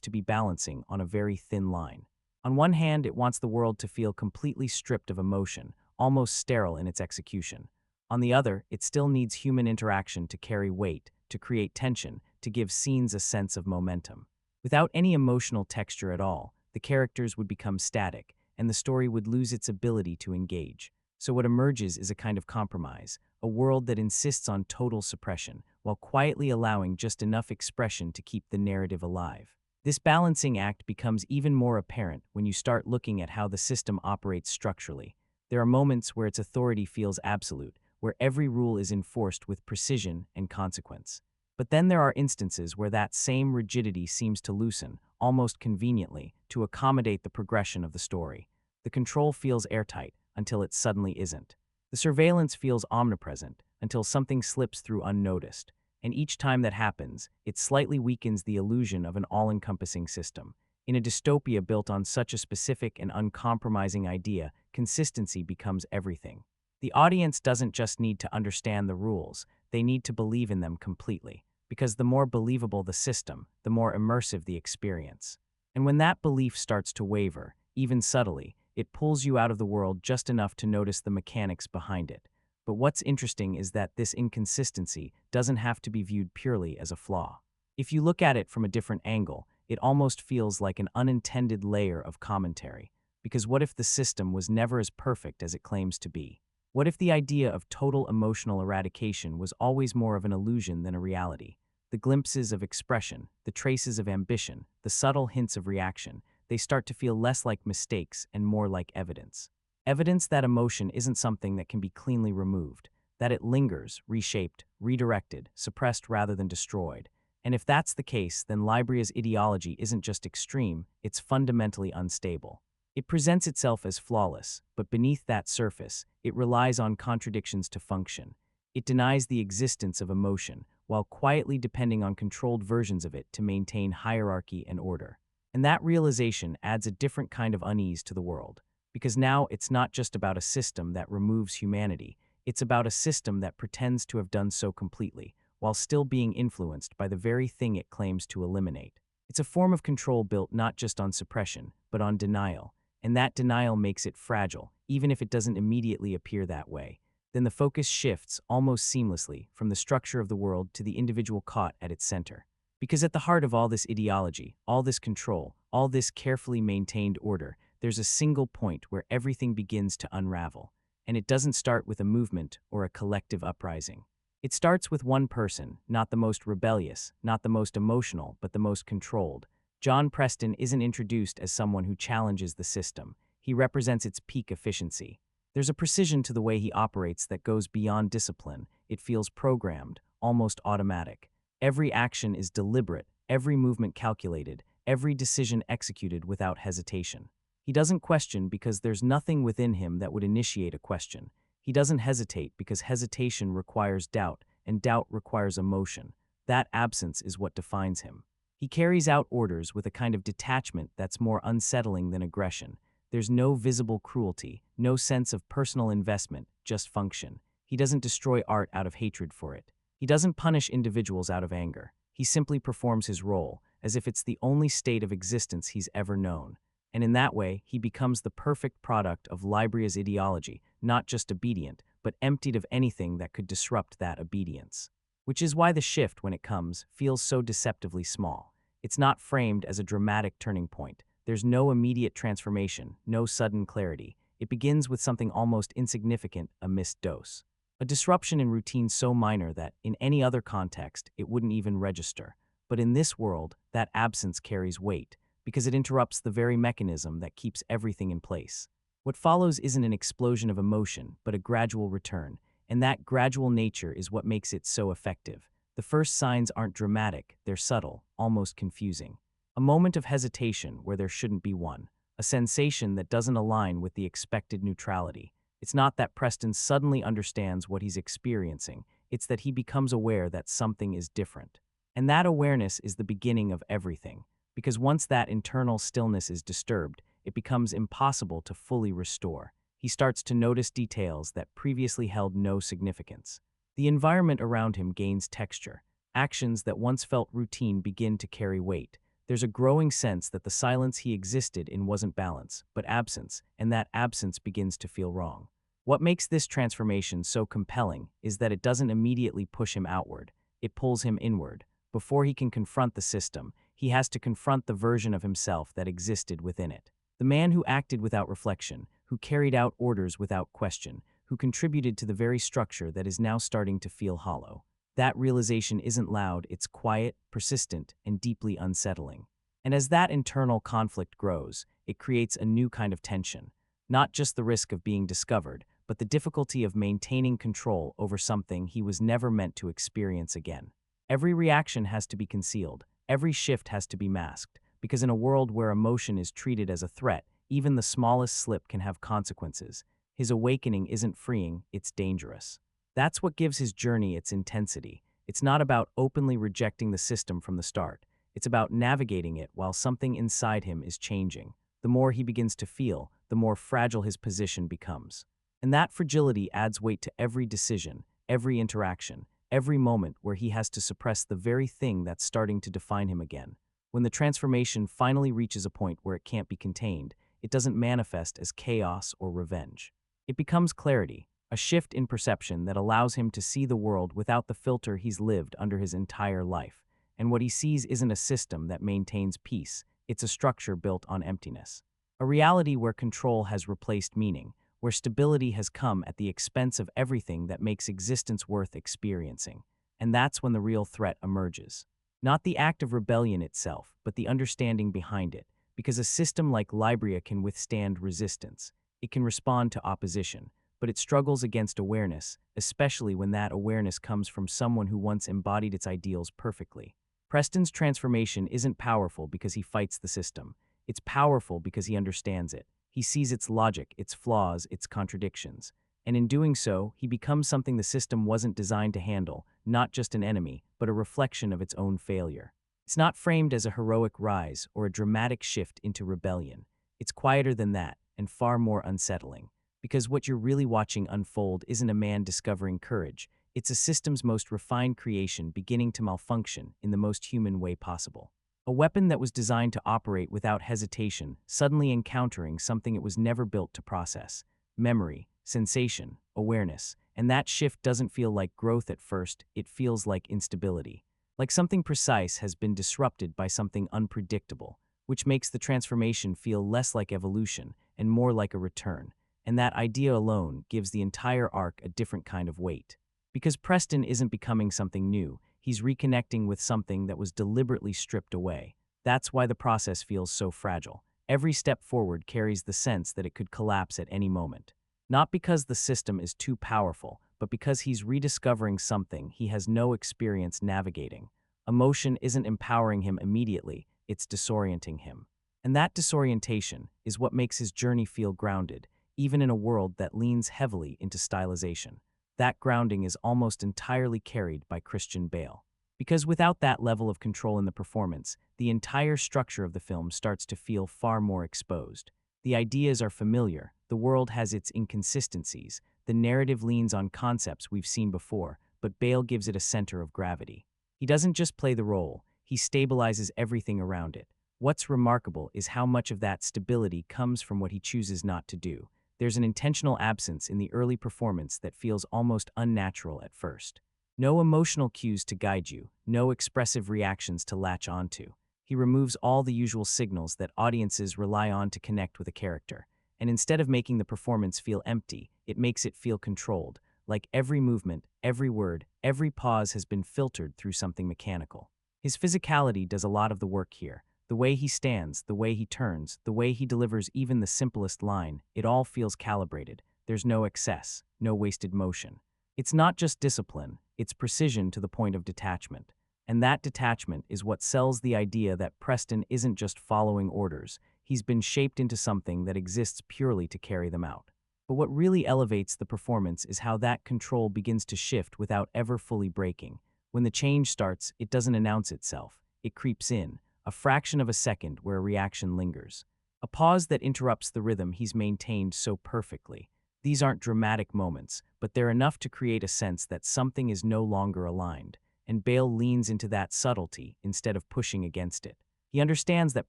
to be balancing on a very thin line. On one hand, it wants the world to feel completely stripped of emotion, almost sterile in its execution. On the other, it still needs human interaction to carry weight, to create tension, to give scenes a sense of momentum. Without any emotional texture at all, the characters would become static, and the story would lose its ability to engage. So what emerges is a kind of compromise, a world that insists on total suppression, while quietly allowing just enough expression to keep the narrative alive. This balancing act becomes even more apparent when you start looking at how the system operates structurally. There are moments where its authority feels absolute, where every rule is enforced with precision and consequence. But then there are instances where that same rigidity seems to loosen, almost conveniently, to accommodate the progression of the story. The control feels airtight until it suddenly isn't. The surveillance feels omnipresent until something slips through unnoticed. And each time that happens, it slightly weakens the illusion of an all-encompassing system. In a dystopia built on such a specific and uncompromising idea, consistency becomes everything. The audience doesn't just need to understand the rules, they need to believe in them completely. Because the more believable the system, the more immersive the experience. And when that belief starts to waver, even subtly, it pulls you out of the world just enough to notice the mechanics behind it. But what's interesting is that this inconsistency doesn't have to be viewed purely as a flaw. If you look at it from a different angle, it almost feels like an unintended layer of commentary. Because what if the system was never as perfect as it claims to be? What if the idea of total emotional eradication was always more of an illusion than a reality? The glimpses of expression, the traces of ambition, the subtle hints of reaction, they start to feel less like mistakes and more like evidence. Evidence that emotion isn't something that can be cleanly removed, that it lingers, reshaped, redirected, suppressed rather than destroyed. And if that's the case, then Libria's ideology isn't just extreme, it's fundamentally unstable. It presents itself as flawless, but beneath that surface, it relies on contradictions to function. It denies the existence of emotion, while quietly depending on controlled versions of it to maintain hierarchy and order. And that realization adds a different kind of unease to the world. Because now it's not just about a system that removes humanity, it's about a system that pretends to have done so completely, while still being influenced by the very thing it claims to eliminate. It's a form of control built not just on suppression, but on denial, and that denial makes it fragile, even if it doesn't immediately appear that way. Then the focus shifts almost seamlessly from the structure of the world to the individual caught at its center. Because at the heart of all this ideology, all this control, all this carefully maintained order, there's a single point where everything begins to unravel. And it doesn't start with a movement or a collective uprising. It starts with one person, not the most rebellious, not the most emotional, but the most controlled. John Preston isn't introduced as someone who challenges the system. He represents its peak efficiency. There's a precision to the way he operates that goes beyond discipline. It feels programmed, almost automatic. Every action is deliberate, every movement calculated, every decision executed without hesitation. He doesn't question because there's nothing within him that would initiate a question. He doesn't hesitate because hesitation requires doubt, and doubt requires emotion. That absence is what defines him. He carries out orders with a kind of detachment that's more unsettling than aggression. There's no visible cruelty, no sense of personal investment, just function. He doesn't destroy art out of hatred for it. He doesn't punish individuals out of anger. He simply performs his role, as if it's the only state of existence he's ever known. And in that way, he becomes the perfect product of Libria's ideology, not just obedient, but emptied of anything that could disrupt that obedience. Which is why the shift, when it comes, feels so deceptively small. It's not framed as a dramatic turning point. There's no immediate transformation, no sudden clarity. It begins with something almost insignificant, a missed dose. A disruption in routine so minor that, in any other context, it wouldn't even register. But in this world, that absence carries weight, because it interrupts the very mechanism that keeps everything in place. What follows isn't an explosion of emotion, but a gradual return, and that gradual nature is what makes it so effective. The first signs aren't dramatic, they're subtle, almost confusing. A moment of hesitation where there shouldn't be one, a sensation that doesn't align with the expected neutrality. It's not that Preston suddenly understands what he's experiencing, it's that he becomes aware that something is different. And that awareness is the beginning of everything. because once that internal stillness is disturbed, it becomes impossible to fully restore. He starts to notice details that previously held no significance. The environment around him gains texture. Actions that once felt routine begin to carry weight. There's a growing sense that the silence he existed in wasn't balance, but absence, and that absence begins to feel wrong. What makes this transformation so compelling is that it doesn't immediately push him outward. It pulls him inward. Before he can confront the system, he has to confront the version of himself that existed within it. The man who acted without reflection, who carried out orders without question, who contributed to the very structure that is now starting to feel hollow. That realization isn't loud, it's quiet, persistent, and deeply unsettling. And as that internal conflict grows, it creates a new kind of tension. Not just the risk of being discovered, but the difficulty of maintaining control over something he was never meant to experience again. Every reaction has to be concealed, every shift has to be masked, because in a world where emotion is treated as a threat, even the smallest slip can have consequences. His awakening isn't freeing, it's dangerous. That's what gives his journey its intensity. It's not about openly rejecting the system from the start. It's about navigating it while something inside him is changing. The more he begins to feel, the more fragile his position becomes. And that fragility adds weight to every decision, every interaction, every moment where he has to suppress the very thing that's starting to define him again. When the transformation finally reaches a point where it can't be contained, it doesn't manifest as chaos or revenge. It becomes clarity, a shift in perception that allows him to see the world without the filter he's lived under his entire life. And what he sees isn't a system that maintains peace, it's a structure built on emptiness. A reality where control has replaced meaning, where stability has come at the expense of everything that makes existence worth experiencing. And that's when the real threat emerges. Not the act of rebellion itself, but the understanding behind it, because a system like Libria can withstand resistance. It can respond to opposition, but it struggles against awareness, especially when that awareness comes from someone who once embodied its ideals perfectly. Preston's transformation isn't powerful because he fights the system. It's powerful because he understands it. He sees its logic, its flaws, its contradictions. And in doing so, he becomes something the system wasn't designed to handle, not just an enemy, but a reflection of its own failure. It's not framed as a heroic rise or a dramatic shift into rebellion. It's quieter than that, and far more unsettling. Because what you're really watching unfold isn't a man discovering courage, it's a system's most refined creation beginning to malfunction in the most human way possible. A weapon that was designed to operate without hesitation, suddenly encountering something it was never built to process. Memory, sensation, awareness. And that shift doesn't feel like growth at first, it feels like instability. Like something precise has been disrupted by something unpredictable, which makes the transformation feel less like evolution and more like a return. And that idea alone gives the entire arc a different kind of weight. Because Preston isn't becoming something new, he's reconnecting with something that was deliberately stripped away. That's why the process feels so fragile. Every step forward carries the sense that it could collapse at any moment. Not because the system is too powerful, but because he's rediscovering something he has no experience navigating. Emotion isn't empowering him immediately, it's disorienting him. And that disorientation is what makes his journey feel grounded, even in a world that leans heavily into stylization. That grounding is almost entirely carried by Christian Bale. Because without that level of control in the performance, the entire structure of the film starts to feel far more exposed. The ideas are familiar, the world has its inconsistencies, the narrative leans on concepts we've seen before, but Bale gives it a center of gravity. He doesn't just play the role, he stabilizes everything around it. What's remarkable is how much of that stability comes from what he chooses not to do. There's an intentional absence in the early performance that feels almost unnatural at first. No emotional cues to guide you, no expressive reactions to latch onto. He removes all the usual signals that audiences rely on to connect with a character. And instead of making the performance feel empty, it makes it feel controlled, like every movement, every word, every pause has been filtered through something mechanical. His physicality does a lot of the work here. The way he stands, the way he turns, the way he delivers even the simplest line, it all feels calibrated. There's no excess, no wasted motion. It's not just discipline, it's precision to the point of detachment. And that detachment is what sells the idea that Preston isn't just following orders, he's been shaped into something that exists purely to carry them out. But what really elevates the performance is how that control begins to shift without ever fully breaking. When the change starts, it doesn't announce itself. It creeps in, a fraction of a second where a reaction lingers. A pause that interrupts the rhythm he's maintained so perfectly. These aren't dramatic moments, but they're enough to create a sense that something is no longer aligned, and Bale leans into that subtlety instead of pushing against it. He understands that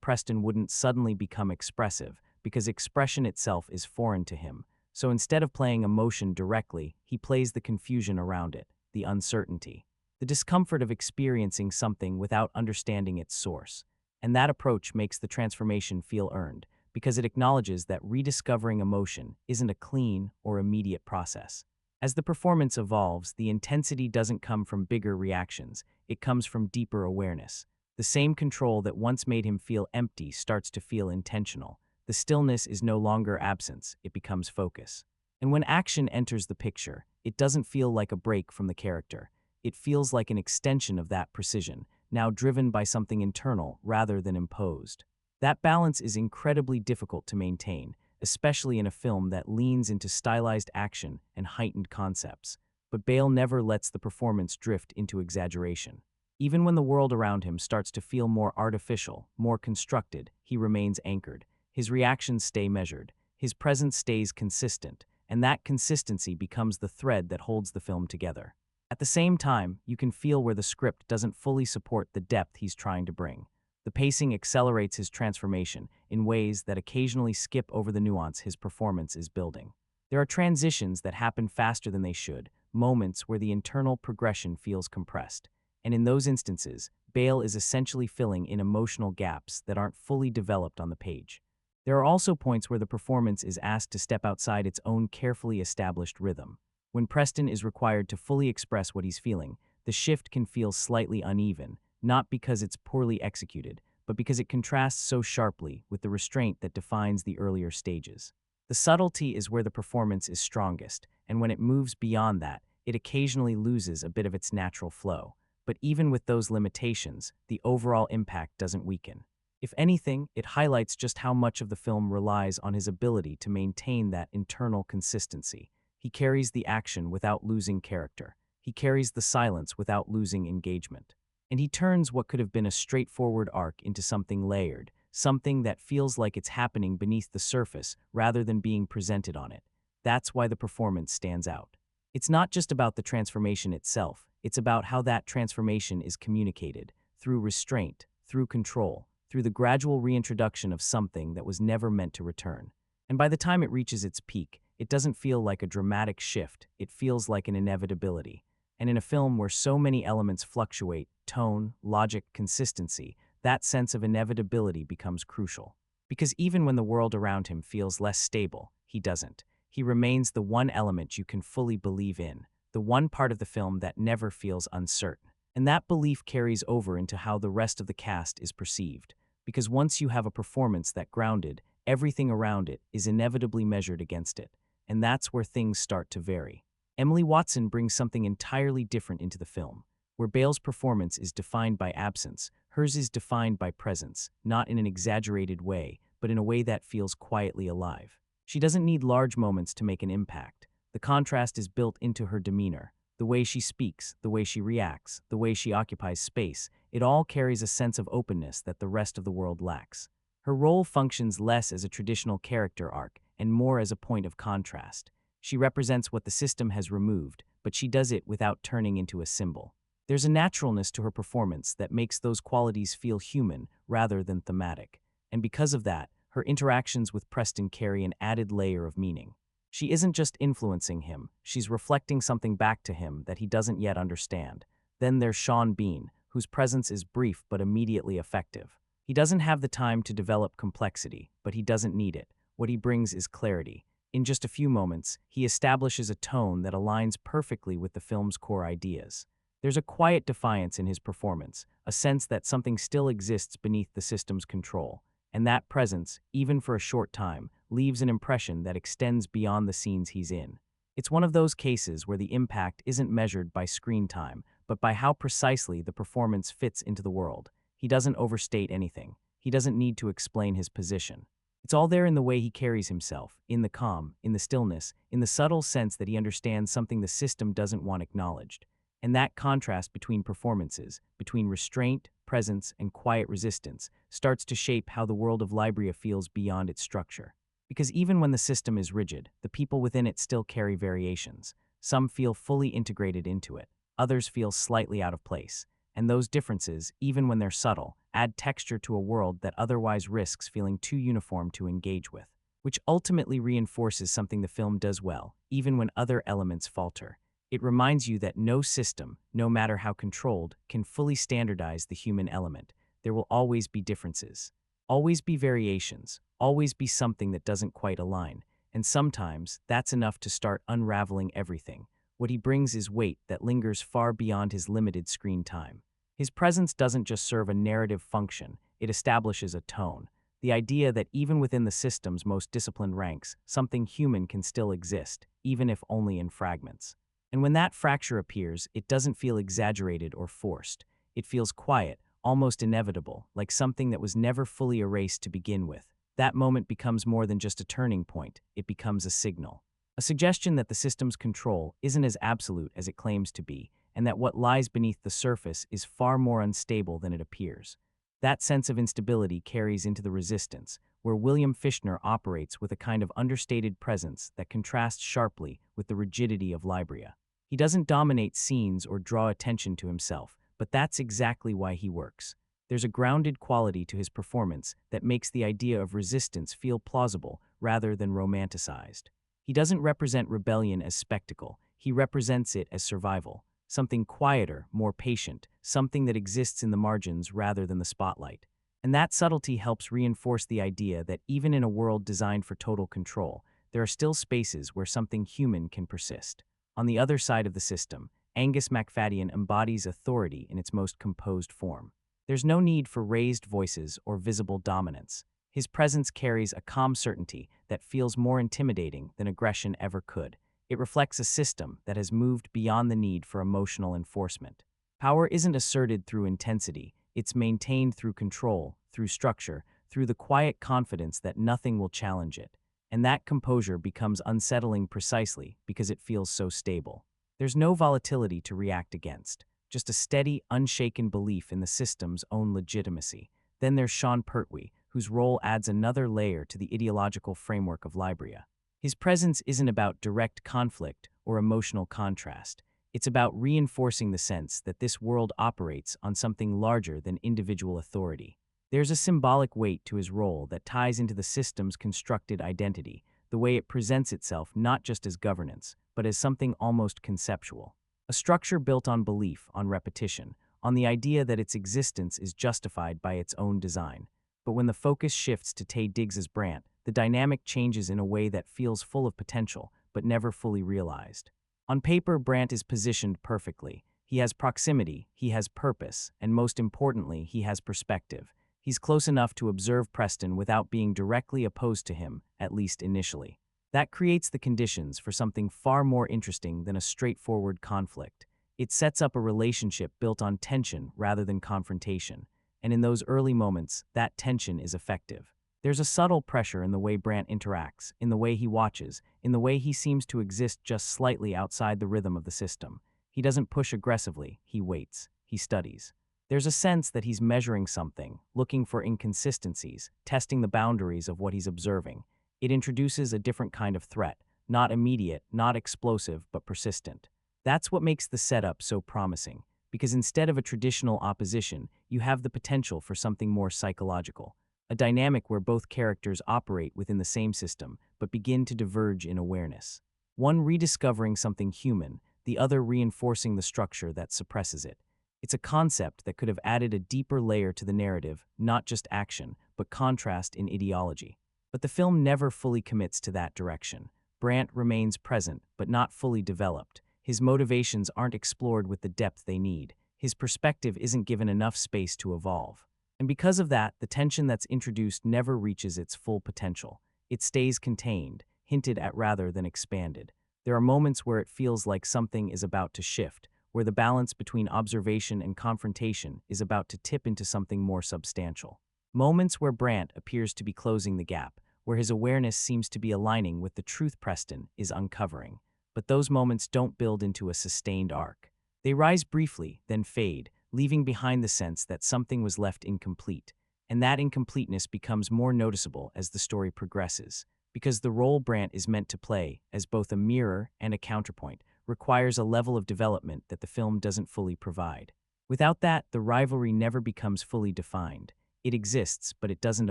Preston wouldn't suddenly become expressive, because expression itself is foreign to him. So instead of playing emotion directly, he plays the confusion around it, the uncertainty, the discomfort of experiencing something without understanding its source. And that approach makes the transformation feel earned, because it acknowledges that rediscovering emotion isn't a clean or immediate process. As the performance evolves, the intensity doesn't come from bigger reactions, it comes from deeper awareness. The same control that once made him feel empty starts to feel intentional. The stillness is no longer absence, it becomes focus. And when action enters the picture, it doesn't feel like a break from the character. It feels like an extension of that precision, now driven by something internal rather than imposed. That balance is incredibly difficult to maintain, especially in a film that leans into stylized action and heightened concepts. But Bale never lets the performance drift into exaggeration. Even when the world around him starts to feel more artificial, more constructed, he remains anchored. His reactions stay measured, his presence stays consistent, and that consistency becomes the thread that holds the film together. At the same time, you can feel where the script doesn't fully support the depth he's trying to bring. The pacing accelerates his transformation in ways that occasionally skip over the nuance his performance is building. There are transitions that happen faster than they should, moments where the internal progression feels compressed. And in those instances, Bale is essentially filling in emotional gaps that aren't fully developed on the page. There are also points where the performance is asked to step outside its own carefully established rhythm. When Preston is required to fully express what he's feeling, the shift can feel slightly uneven, not because it's poorly executed, but because it contrasts so sharply with the restraint that defines the earlier stages. The subtlety is where the performance is strongest, and when it moves beyond that, it occasionally loses a bit of its natural flow. But even with those limitations, the overall impact doesn't weaken. If anything, it highlights just how much of the film relies on his ability to maintain that internal consistency. He carries the action without losing character. He carries the silence without losing engagement. And he turns what could have been a straightforward arc into something layered, something that feels like it's happening beneath the surface rather than being presented on it. That's why the performance stands out. It's not just about the transformation itself, it's about how that transformation is communicated, through restraint, through control, through the gradual reintroduction of something that was never meant to return. And by the time it reaches its peak, it doesn't feel like a dramatic shift, it feels like an inevitability. And in a film where so many elements fluctuate, tone, logic, consistency, that sense of inevitability becomes crucial. Because even when the world around him feels less stable, he doesn't. He remains the one element you can fully believe in, the one part of the film that never feels uncertain. And that belief carries over into how the rest of the cast is perceived. Because once you have a performance that grounded, everything around it is inevitably measured against it. And that's where things start to vary. Emily Watson brings something entirely different into the film. Where Bale's performance is defined by absence, hers is defined by presence, not in an exaggerated way, but in a way that feels quietly alive. She doesn't need large moments to make an impact. The contrast is built into her demeanor. The way she speaks, the way she reacts, the way she occupies space, it all carries a sense of openness that the rest of the world lacks. Her role functions less as a traditional character arc and more as a point of contrast. She represents what the system has removed, but she does it without turning into a symbol. There's a naturalness to her performance that makes those qualities feel human rather than thematic. And because of that, her interactions with Preston carry an added layer of meaning. She isn't just influencing him, she's reflecting something back to him that he doesn't yet understand. Then there's Sean Bean, whose presence is brief but immediately effective. He doesn't have the time to develop complexity, but he doesn't need it. What he brings is clarity. In just a few moments, he establishes a tone that aligns perfectly with the film's core ideas. There's a quiet defiance in his performance, a sense that something still exists beneath the system's control. And that presence, even for a short time, leaves an impression that extends beyond the scenes he's in. It's one of those cases where the impact isn't measured by screen time, but by how precisely the performance fits into the world. He doesn't overstate anything. He doesn't need to explain his position. It's all there in the way he carries himself, in the calm, in the stillness, in the subtle sense that he understands something the system doesn't want acknowledged. And that contrast between performances, between restraint, presence, and quiet resistance, starts to shape how the world of Libria feels beyond its structure. Because even when the system is rigid, the people within it still carry variations. Some feel fully integrated into it, others feel slightly out of place. And those differences, even when they're subtle, add texture to a world that otherwise risks feeling too uniform to engage with, which ultimately reinforces something the film does well, even when other elements falter. It reminds you that no system, no matter how controlled, can fully standardize the human element. There will always be differences, always be variations, always be something that doesn't quite align, and sometimes that's enough to start unraveling everything. What he brings is weight that lingers far beyond his limited screen time. His presence doesn't just serve a narrative function, it establishes a tone. The idea that even within the system's most disciplined ranks, something human can still exist, even if only in fragments. And when that fracture appears, it doesn't feel exaggerated or forced. It feels quiet, almost inevitable, like something that was never fully erased to begin with. That moment becomes more than just a turning point, it becomes a signal. A suggestion that the system's control isn't as absolute as it claims to be, and that what lies beneath the surface is far more unstable than it appears. That sense of instability carries into the Resistance, where William Fichtner operates with a kind of understated presence that contrasts sharply with the rigidity of Libria. He doesn't dominate scenes or draw attention to himself, but that's exactly why he works. There's a grounded quality to his performance that makes the idea of resistance feel plausible rather than romanticized. He doesn't represent rebellion as spectacle, he represents it as survival, something quieter, more patient, something that exists in the margins rather than the spotlight. And that subtlety helps reinforce the idea that even in a world designed for total control, there are still spaces where something human can persist. On the other side of the system, Angus MacFadyen embodies authority in its most composed form. There's no need for raised voices or visible dominance. His presence carries a calm certainty that feels more intimidating than aggression ever could. It reflects a system that has moved beyond the need for emotional enforcement. Power isn't asserted through intensity, it's maintained through control, through structure, through the quiet confidence that nothing will challenge it. And that composure becomes unsettling precisely because it feels so stable. There's no volatility to react against, just a steady, unshaken belief in the system's own legitimacy. Then there's Sean Pertwee, whose role adds another layer to the ideological framework of Libria. His presence isn't about direct conflict or emotional contrast. It's about reinforcing the sense that this world operates on something larger than individual authority. There's a symbolic weight to his role that ties into the system's constructed identity, the way it presents itself not just as governance, but as something almost conceptual. A structure built on belief, on repetition, on the idea that its existence is justified by its own design. But when the focus shifts to Taye Diggs's Brant, the dynamic changes in a way that feels full of potential, but never fully realized. On paper, Brant is positioned perfectly. He has proximity, he has purpose, and most importantly, he has perspective. He's close enough to observe Preston without being directly opposed to him, at least initially. That creates the conditions for something far more interesting than a straightforward conflict. It sets up a relationship built on tension rather than confrontation. And in those early moments, that tension is effective. There's a subtle pressure in the way Brant interacts, in the way he watches, in the way he seems to exist just slightly outside the rhythm of the system. He doesn't push aggressively, he waits, he studies. There's a sense that he's measuring something, looking for inconsistencies, testing the boundaries of what he's observing. It introduces a different kind of threat, not immediate, not explosive, but persistent. That's what makes the setup so promising, because instead of a traditional opposition, you have the potential for something more psychological. A dynamic where both characters operate within the same system, but begin to diverge in awareness. One rediscovering something human, the other reinforcing the structure that suppresses it. It's a concept that could have added a deeper layer to the narrative, not just action, but contrast in ideology. But the film never fully commits to that direction. Brant remains present, but not fully developed. His motivations aren't explored with the depth they need. His perspective isn't given enough space to evolve. And because of that, the tension that's introduced never reaches its full potential. It stays contained, hinted at rather than expanded. There are moments where it feels like something is about to shift, where the balance between observation and confrontation is about to tip into something more substantial. Moments where Brant appears to be closing the gap, where his awareness seems to be aligning with the truth Preston is uncovering. But those moments don't build into a sustained arc. They rise briefly, then fade, leaving behind the sense that something was left incomplete. And that incompleteness becomes more noticeable as the story progresses, because the role Brant is meant to play, as both a mirror and a counterpoint, requires a level of development that the film doesn't fully provide. Without that, the rivalry never becomes fully defined. It exists, but it doesn't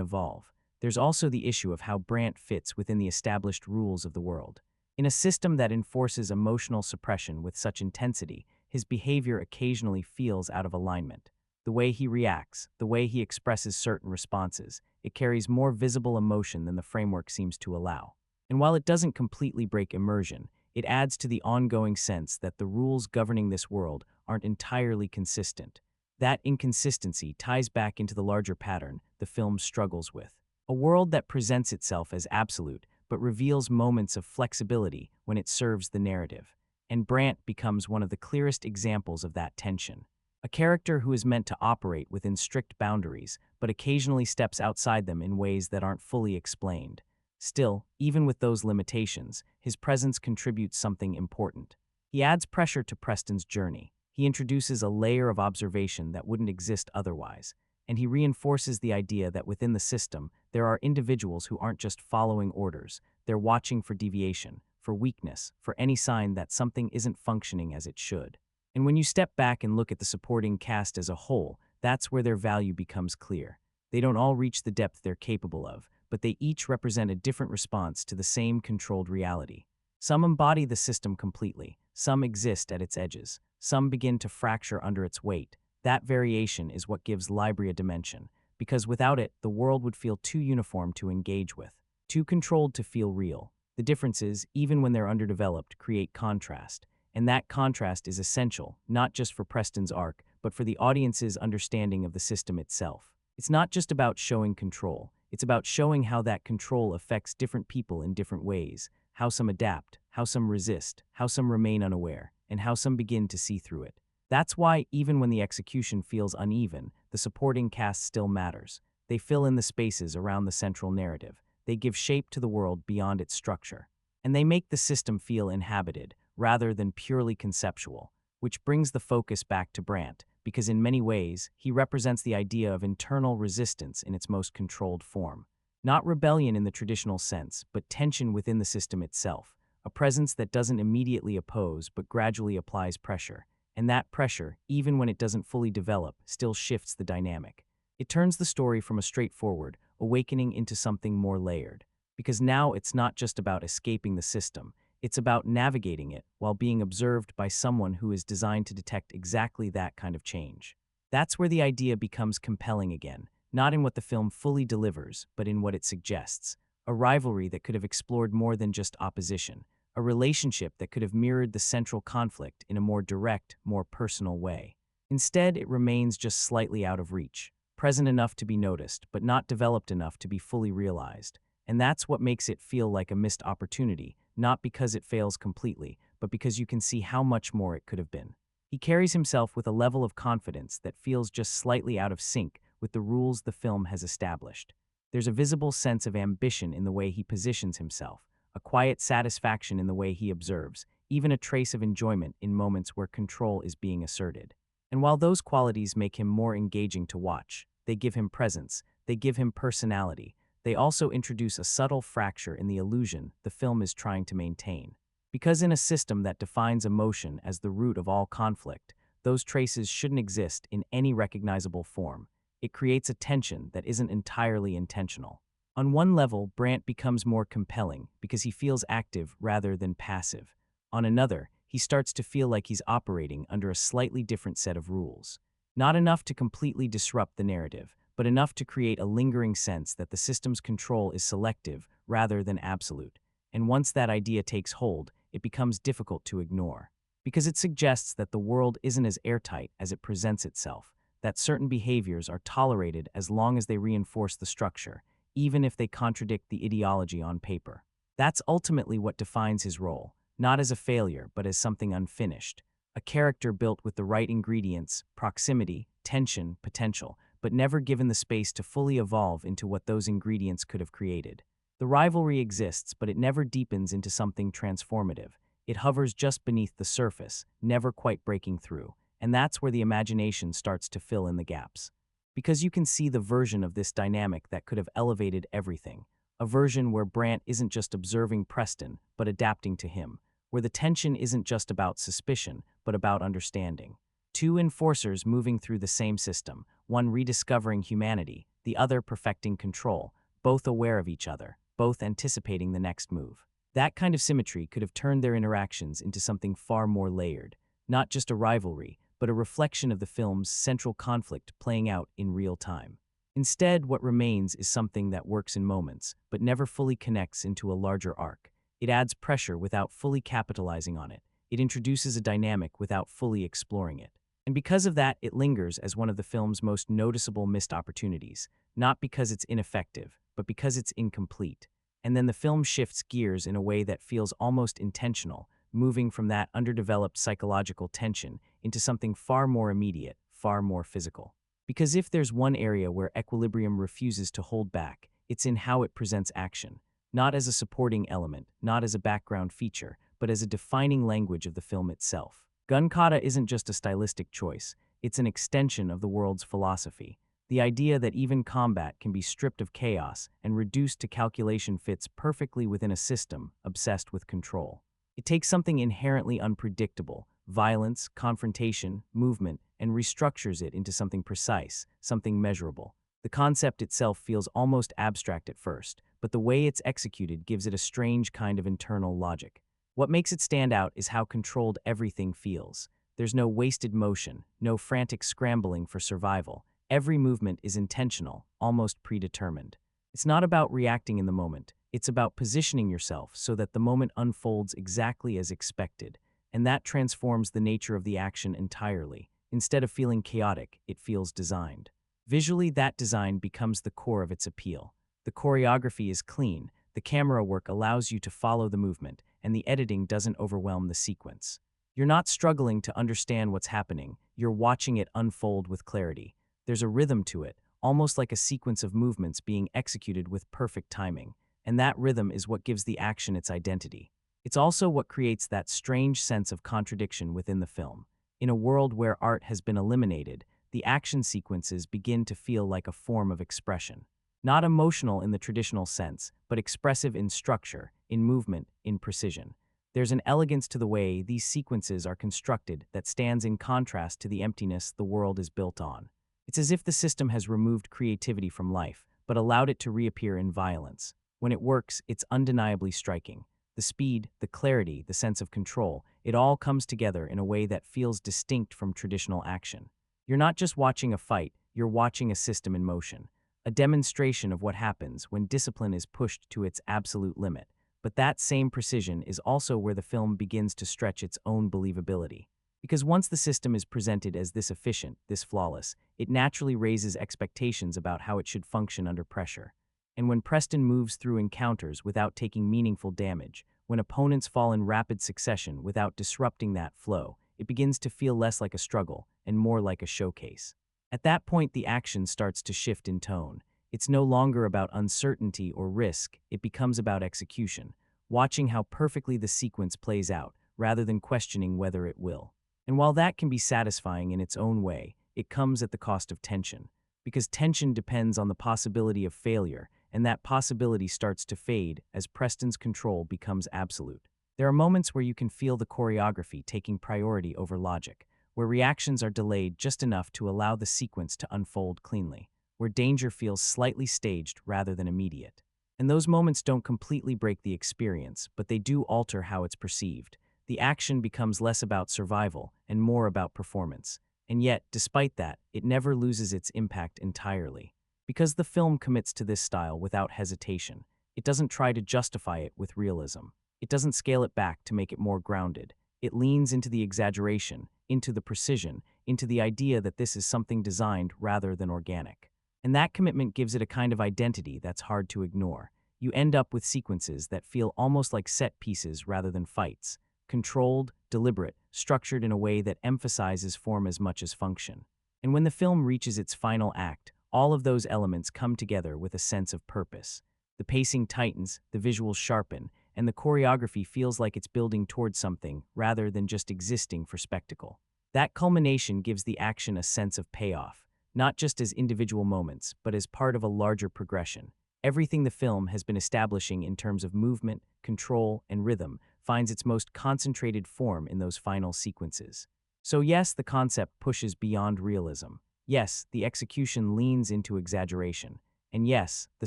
evolve. There's also the issue of how Brant fits within the established rules of the world. In a system that enforces emotional suppression with such intensity, his behavior occasionally feels out of alignment. The way he reacts, the way he expresses certain responses, it carries more visible emotion than the framework seems to allow. And while it doesn't completely break immersion, it adds to the ongoing sense that the rules governing this world aren't entirely consistent. That inconsistency ties back into the larger pattern the film struggles with. A world that presents itself as absolute, but reveals moments of flexibility when it serves the narrative. And Brant becomes one of the clearest examples of that tension. A character who is meant to operate within strict boundaries, but occasionally steps outside them in ways that aren't fully explained. Still, even with those limitations, his presence contributes something important. He adds pressure to Preston's journey. He introduces a layer of observation that wouldn't exist otherwise, and he reinforces the idea that within the system, there are individuals who aren't just following orders, they're watching for deviation, for weakness, for any sign that something isn't functioning as it should. And when you step back and look at the supporting cast as a whole, that's where their value becomes clear. They don't all reach the depth they're capable of, but they each represent a different response to the same controlled reality. Some embody the system completely, some exist at its edges, some begin to fracture under its weight. That variation is what gives Libria dimension, because without it, the world would feel too uniform to engage with, too controlled to feel real. The differences, even when they're underdeveloped, create contrast, and that contrast is essential, not just for Preston's arc, but for the audience's understanding of the system itself. It's not just about showing control, it's about showing how that control affects different people in different ways, how some adapt, how some resist, how some remain unaware, and how some begin to see through it. That's why, even when the execution feels uneven, the supporting cast still matters. They fill in the spaces around the central narrative. They give shape to the world beyond its structure. And they make the system feel inhabited, rather than purely conceptual, which brings the focus back to Brant, because in many ways, he represents the idea of internal resistance in its most controlled form. Not rebellion in the traditional sense, but tension within the system itself, a presence that doesn't immediately oppose but gradually applies pressure. And that pressure, even when it doesn't fully develop, still shifts the dynamic. It turns the story from a straightforward awakening into something more layered, because now it's not just about escaping the system, it's about navigating it while being observed by someone who is designed to detect exactly that kind of change. That's where the idea becomes compelling again, not in what the film fully delivers, but in what it suggests. A rivalry that could have explored more than just opposition, a relationship that could have mirrored the central conflict in a more direct, more personal way. Instead, it remains just slightly out of reach, present enough to be noticed, but not developed enough to be fully realized. And that's what makes it feel like a missed opportunity, not because it fails completely, but because you can see how much more it could have been. He carries himself with a level of confidence that feels just slightly out of sync with the rules the film has established. There's a visible sense of ambition in the way he positions himself, a quiet satisfaction in the way he observes, even a trace of enjoyment in moments where control is being asserted. And while those qualities make him more engaging to watch, they give him presence, they give him personality, they also introduce a subtle fracture in the illusion the film is trying to maintain. Because in a system that defines emotion as the root of all conflict, those traces shouldn't exist in any recognizable form. It creates a tension that isn't entirely intentional. On one level, Brant becomes more compelling because he feels active rather than passive. On another, he starts to feel like he's operating under a slightly different set of rules. Not enough to completely disrupt the narrative, but enough to create a lingering sense that the system's control is selective rather than absolute. And once that idea takes hold, it becomes difficult to ignore. Because it suggests that the world isn't as airtight as it presents itself, that certain behaviors are tolerated as long as they reinforce the structure, even if they contradict the ideology on paper. That's ultimately what defines his role, not as a failure, but as something unfinished. A character built with the right ingredients, proximity, tension, potential, but never given the space to fully evolve into what those ingredients could have created. The rivalry exists, but it never deepens into something transformative. It hovers just beneath the surface, never quite breaking through, and that's where the imagination starts to fill in the gaps. Because you can see the version of this dynamic that could have elevated everything, a version where Brant isn't just observing Preston, but adapting to him, where the tension isn't just about suspicion, but about understanding. Two enforcers moving through the same system, one rediscovering humanity, the other perfecting control, both aware of each other, both anticipating the next move. That kind of symmetry could have turned their interactions into something far more layered, not just a rivalry, but a reflection of the film's central conflict playing out in real time. Instead, what remains is something that works in moments, but never fully connects into a larger arc. It adds pressure without fully capitalizing on it. It introduces a dynamic without fully exploring it. And because of that, it lingers as one of the film's most noticeable missed opportunities, not because it's ineffective, but because it's incomplete. And then the film shifts gears in a way that feels almost intentional, moving from that underdeveloped psychological tension into something far more immediate, far more physical. Because if there's one area where Equilibrium refuses to hold back, it's in how it presents action, not as a supporting element, not as a background feature, but as a defining language of the film itself. Gun kata isn't just a stylistic choice, it's an extension of the world's philosophy. The idea that even combat can be stripped of chaos and reduced to calculation fits perfectly within a system obsessed with control. It takes something inherently unpredictable, violence, confrontation, movement, and restructures it into something precise, something measurable. The concept itself feels almost abstract at first, but the way it's executed gives it a strange kind of internal logic. What makes it stand out is how controlled everything feels. There's no wasted motion, no frantic scrambling for survival. Every movement is intentional, almost predetermined. It's not about reacting in the moment. It's about positioning yourself so that the moment unfolds exactly as expected, and that transforms the nature of the action entirely. Instead of feeling chaotic, it feels designed. Visually, that design becomes the core of its appeal. The choreography is clean, the camera work allows you to follow the movement, and the editing doesn't overwhelm the sequence. You're not struggling to understand what's happening, you're watching it unfold with clarity. There's a rhythm to it, almost like a sequence of movements being executed with perfect timing, and that rhythm is what gives the action its identity. It's also what creates that strange sense of contradiction within the film. In a world where art has been eliminated, the action sequences begin to feel like a form of expression. Not emotional in the traditional sense, but expressive in structure, in movement, in precision. There's an elegance to the way these sequences are constructed that stands in contrast to the emptiness the world is built on. It's as if the system has removed creativity from life, but allowed it to reappear in violence. When it works, it's undeniably striking. The speed, the clarity, the sense of control, it all comes together in a way that feels distinct from traditional action. You're not just watching a fight, you're watching a system in motion. A demonstration of what happens when discipline is pushed to its absolute limit. But that same precision is also where the film begins to stretch its own believability. Because once the system is presented as this efficient, this flawless, it naturally raises expectations about how it should function under pressure. And when Preston moves through encounters without taking meaningful damage, when opponents fall in rapid succession without disrupting that flow, it begins to feel less like a struggle and more like a showcase. At that point, the action starts to shift in tone. It's no longer about uncertainty or risk, it becomes about execution, watching how perfectly the sequence plays out, rather than questioning whether it will. And while that can be satisfying in its own way, it comes at the cost of tension. Because tension depends on the possibility of failure, and that possibility starts to fade as Preston's control becomes absolute. There are moments where you can feel the choreography taking priority over logic, where reactions are delayed just enough to allow the sequence to unfold cleanly, where danger feels slightly staged rather than immediate. And those moments don't completely break the experience, but they do alter how it's perceived. The action becomes less about survival and more about performance. And yet, despite that, it never loses its impact entirely. Because the film commits to this style without hesitation, it doesn't try to justify it with realism. It doesn't scale it back to make it more grounded. It leans into the exaggeration, into the precision, into the idea that this is something designed rather than organic. And that commitment gives it a kind of identity that's hard to ignore. You end up with sequences that feel almost like set pieces rather than fights. Controlled, deliberate, structured in a way that emphasizes form as much as function. And when the film reaches its final act, all of those elements come together with a sense of purpose. The pacing tightens, the visuals sharpen, and the choreography feels like it's building towards something rather than just existing for spectacle. That culmination gives the action a sense of payoff, not just as individual moments, but as part of a larger progression. Everything the film has been establishing in terms of movement, control, and rhythm finds its most concentrated form in those final sequences. So yes, the concept pushes beyond realism. Yes, the execution leans into exaggeration. And yes, the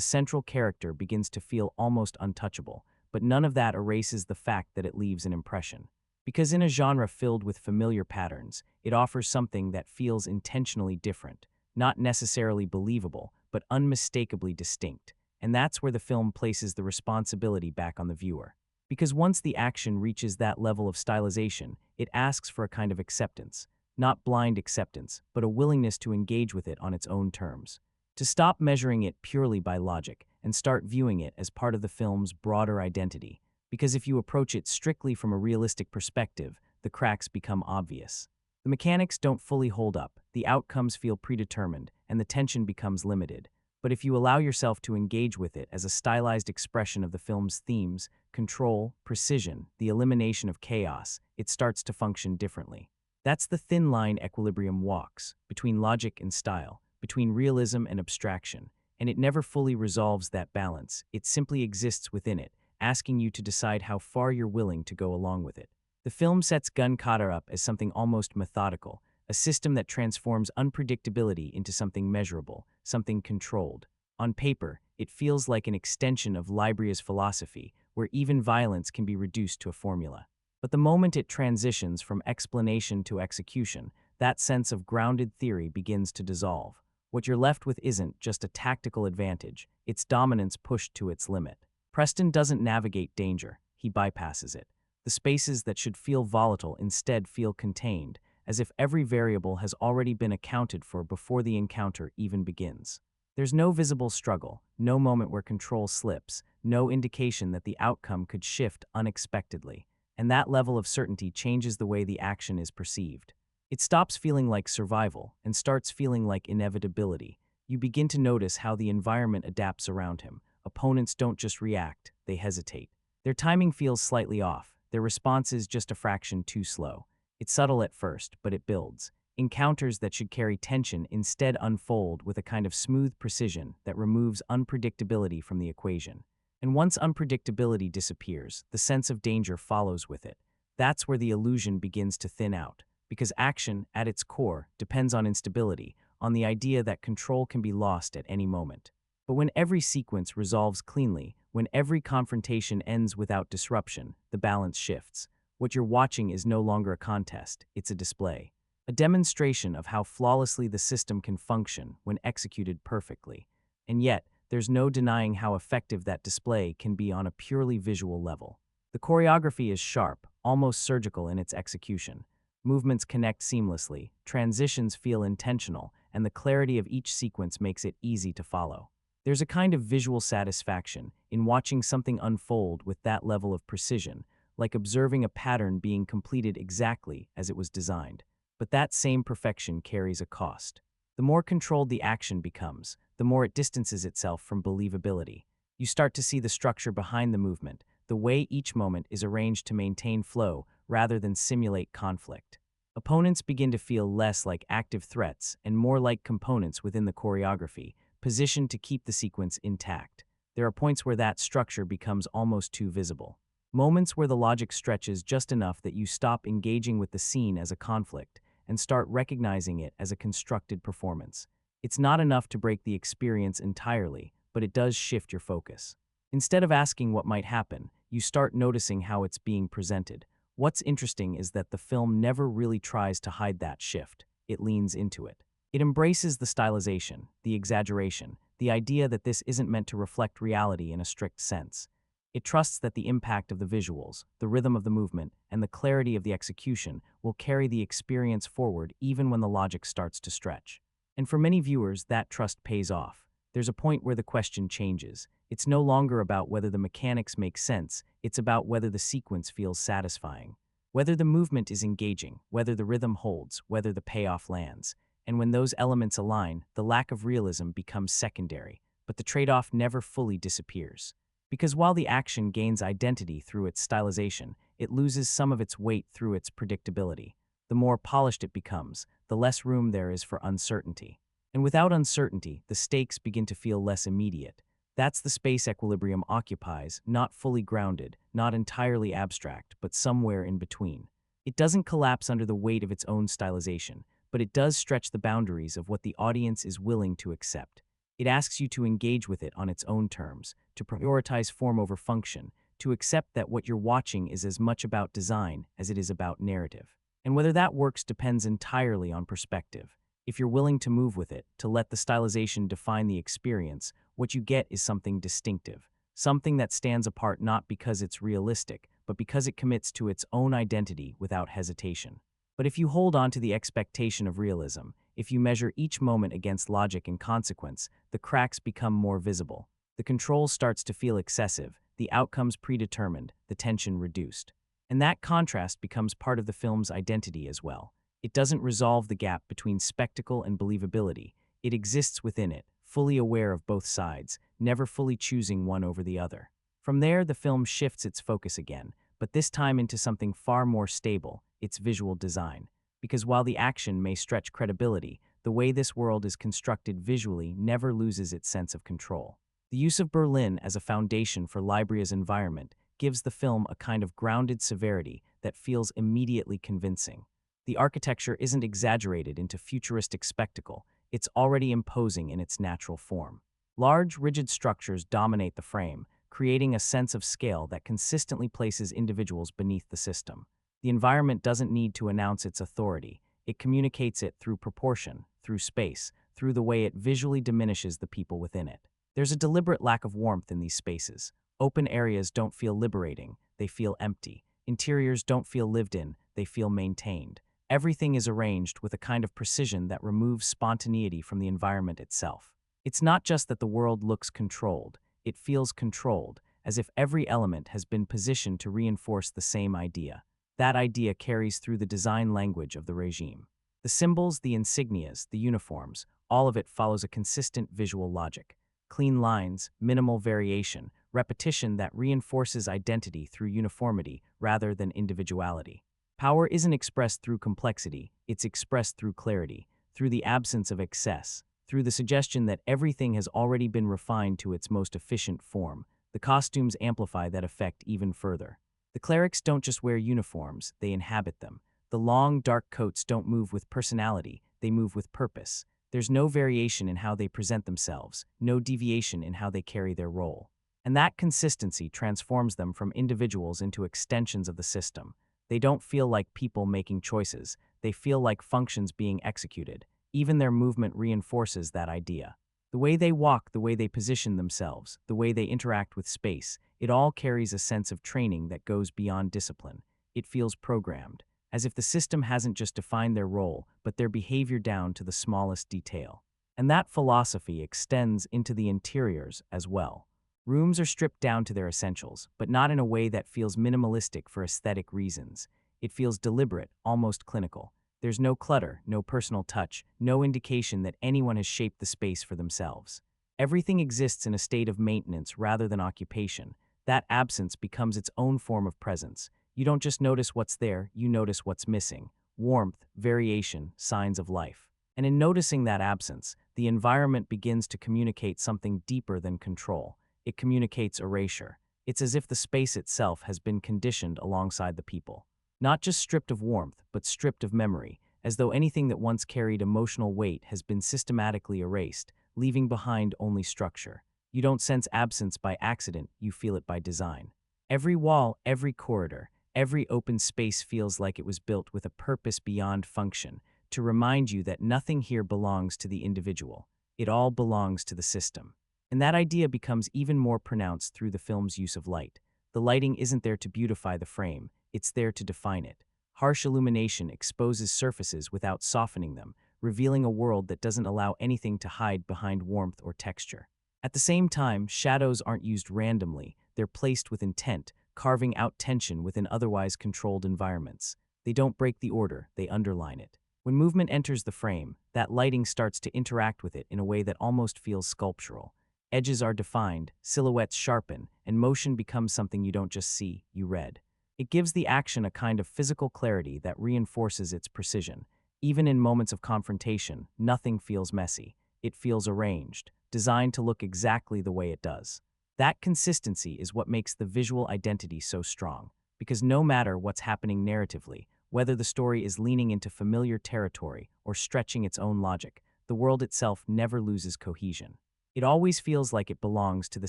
central character begins to feel almost untouchable, but none of that erases the fact that it leaves an impression. Because in a genre filled with familiar patterns, it offers something that feels intentionally different, not necessarily believable, but unmistakably distinct. And that's where the film places the responsibility back on the viewer. Because once the action reaches that level of stylization, it asks for a kind of acceptance. Not blind acceptance, but a willingness to engage with it on its own terms. To stop measuring it purely by logic and start viewing it as part of the film's broader identity. Because if you approach it strictly from a realistic perspective, the cracks become obvious. The mechanics don't fully hold up, the outcomes feel predetermined, and the tension becomes limited. But if you allow yourself to engage with it as a stylized expression of the film's themes, control, precision, the elimination of chaos, it starts to function differently. That's the thin line Equilibrium walks, between logic and style, between realism and abstraction, and it never fully resolves that balance, it simply exists within it, asking you to decide how far you're willing to go along with it. The film sets gun kata up as something almost methodical, a system that transforms unpredictability into something measurable, something controlled. On paper, it feels like an extension of Libria's philosophy, where even violence can be reduced to a formula. But the moment it transitions from explanation to execution, that sense of grounded theory begins to dissolve. What you're left with isn't just a tactical advantage, it's dominance pushed to its limit. Preston doesn't navigate danger, he bypasses it. The spaces that should feel volatile instead feel contained, as if every variable has already been accounted for before the encounter even begins. There's no visible struggle, no moment where control slips, no indication that the outcome could shift unexpectedly, and that level of certainty changes the way the action is perceived. It stops feeling like survival and starts feeling like inevitability. You begin to notice how the environment adapts around him. Opponents don't just react, they hesitate. Their timing feels slightly off, their response is just a fraction too slow. It's subtle at first, but it builds. Encounters that should carry tension instead unfold with a kind of smooth precision that removes unpredictability from the equation. And once unpredictability disappears, the sense of danger follows with it. That's where the illusion begins to thin out, because action, at its core, depends on instability, on the idea that control can be lost at any moment. But when every sequence resolves cleanly, when every confrontation ends without disruption, the balance shifts. What you're watching is no longer a contest, it's a display. A demonstration of how flawlessly the system can function when executed perfectly. And yet, there's no denying how effective that display can be on a purely visual level. The choreography is sharp, almost surgical in its execution. Movements connect seamlessly, transitions feel intentional, and the clarity of each sequence makes it easy to follow. There's a kind of visual satisfaction in watching something unfold with that level of precision, like observing a pattern being completed exactly as it was designed. But that same perfection carries a cost. The more controlled the action becomes, the more it distances itself from believability. You start to see the structure behind the movement, the way each moment is arranged to maintain flow rather than simulate conflict. Opponents begin to feel less like active threats and more like components within the choreography, positioned to keep the sequence intact. There are points where that structure becomes almost too visible. Moments where the logic stretches just enough that you stop engaging with the scene as a conflict and start recognizing it as a constructed performance. It's not enough to break the experience entirely, but it does shift your focus. Instead of asking what might happen, you start noticing how it's being presented. What's interesting is that the film never really tries to hide that shift. It leans into it. It embraces the stylization, the exaggeration, the idea that this isn't meant to reflect reality in a strict sense. It trusts that the impact of the visuals, the rhythm of the movement, and the clarity of the execution will carry the experience forward even when the logic starts to stretch. And for many viewers, that trust pays off. There's a point where the question changes. It's no longer about whether the mechanics make sense, it's about whether the sequence feels satisfying. Whether the movement is engaging, whether the rhythm holds, whether the payoff lands. And when those elements align, the lack of realism becomes secondary, but the trade-off never fully disappears. Because while the action gains identity through its stylization, it loses some of its weight through its predictability. The more polished it becomes, the less room there is for uncertainty. And without uncertainty, the stakes begin to feel less immediate. That's the space Equilibrium occupies, not fully grounded, not entirely abstract, but somewhere in between. It doesn't collapse under the weight of its own stylization, but it does stretch the boundaries of what the audience is willing to accept. It asks you to engage with it on its own terms, to prioritize form over function, to accept that what you're watching is as much about design as it is about narrative. And whether that works depends entirely on perspective. If you're willing to move with it, to let the stylization define the experience, what you get is something distinctive, something that stands apart not because it's realistic, but because it commits to its own identity without hesitation. But if you hold on to the expectation of realism, if you measure each moment against logic and consequence, the cracks become more visible. The control starts to feel excessive, the outcomes predetermined, the tension reduced. And that contrast becomes part of the film's identity as well. It doesn't resolve the gap between spectacle and believability. It exists within it, fully aware of both sides, never fully choosing one over the other. From there, the film shifts its focus again, but this time into something far more stable, its visual design. Because while the action may stretch credibility, the way this world is constructed visually never loses its sense of control. The use of Berlin as a foundation for Libria's environment gives the film a kind of grounded severity that feels immediately convincing. The architecture isn't exaggerated into futuristic spectacle, it's already imposing in its natural form. Large, rigid structures dominate the frame, creating a sense of scale that consistently places individuals beneath the system. The environment doesn't need to announce its authority. It communicates it through proportion, through space, through the way it visually diminishes the people within it. There's a deliberate lack of warmth in these spaces. Open areas don't feel liberating, they feel empty. Interiors don't feel lived in, they feel maintained. Everything is arranged with a kind of precision that removes spontaneity from the environment itself. It's not just that the world looks controlled, it feels controlled, as if every element has been positioned to reinforce the same idea. That idea carries through the design language of the regime. The symbols, the insignias, the uniforms, all of it follows a consistent visual logic. Clean lines, minimal variation, repetition that reinforces identity through uniformity rather than individuality. Power isn't expressed through complexity, it's expressed through clarity, through the absence of excess, through the suggestion that everything has already been refined to its most efficient form. The costumes amplify that effect even further. The clerics don't just wear uniforms, they inhabit them. The long, dark coats don't move with personality, they move with purpose. There's no variation in how they present themselves, no deviation in how they carry their role. And that consistency transforms them from individuals into extensions of the system. They don't feel like people making choices, they feel like functions being executed. Even their movement reinforces that idea. The way they walk, the way they position themselves, the way they interact with space, it all carries a sense of training that goes beyond discipline. It feels programmed, as if the system hasn't just defined their role, but their behavior down to the smallest detail. And that philosophy extends into the interiors as well. Rooms are stripped down to their essentials, but not in a way that feels minimalistic for aesthetic reasons. It feels deliberate, almost clinical. There's no clutter, no personal touch, no indication that anyone has shaped the space for themselves. Everything exists in a state of maintenance rather than occupation. That absence becomes its own form of presence. You don't just notice what's there, you notice what's missing. Warmth, variation, signs of life. And in noticing that absence, the environment begins to communicate something deeper than control. It communicates erasure. It's as if the space itself has been conditioned alongside the people. Not just stripped of warmth, but stripped of memory, as though anything that once carried emotional weight has been systematically erased, leaving behind only structure. You don't sense absence by accident, you feel it by design. Every wall, every corridor, every open space feels like it was built with a purpose beyond function, to remind you that nothing here belongs to the individual. It all belongs to the system. And that idea becomes even more pronounced through the film's use of light. The lighting isn't there to beautify the frame, it's there to define it. Harsh illumination exposes surfaces without softening them, revealing a world that doesn't allow anything to hide behind warmth or texture. At the same time, shadows aren't used randomly, they're placed with intent, carving out tension within otherwise controlled environments. They don't break the order, they underline it. When movement enters the frame, that lighting starts to interact with it in a way that almost feels sculptural. Edges are defined, silhouettes sharpen, and motion becomes something you don't just see, you read. It gives the action a kind of physical clarity that reinforces its precision. Even in moments of confrontation, nothing feels messy. It feels arranged, designed to look exactly the way it does. That consistency is what makes the visual identity so strong, because no matter what's happening narratively, whether the story is leaning into familiar territory or stretching its own logic, the world itself never loses cohesion. It always feels like it belongs to the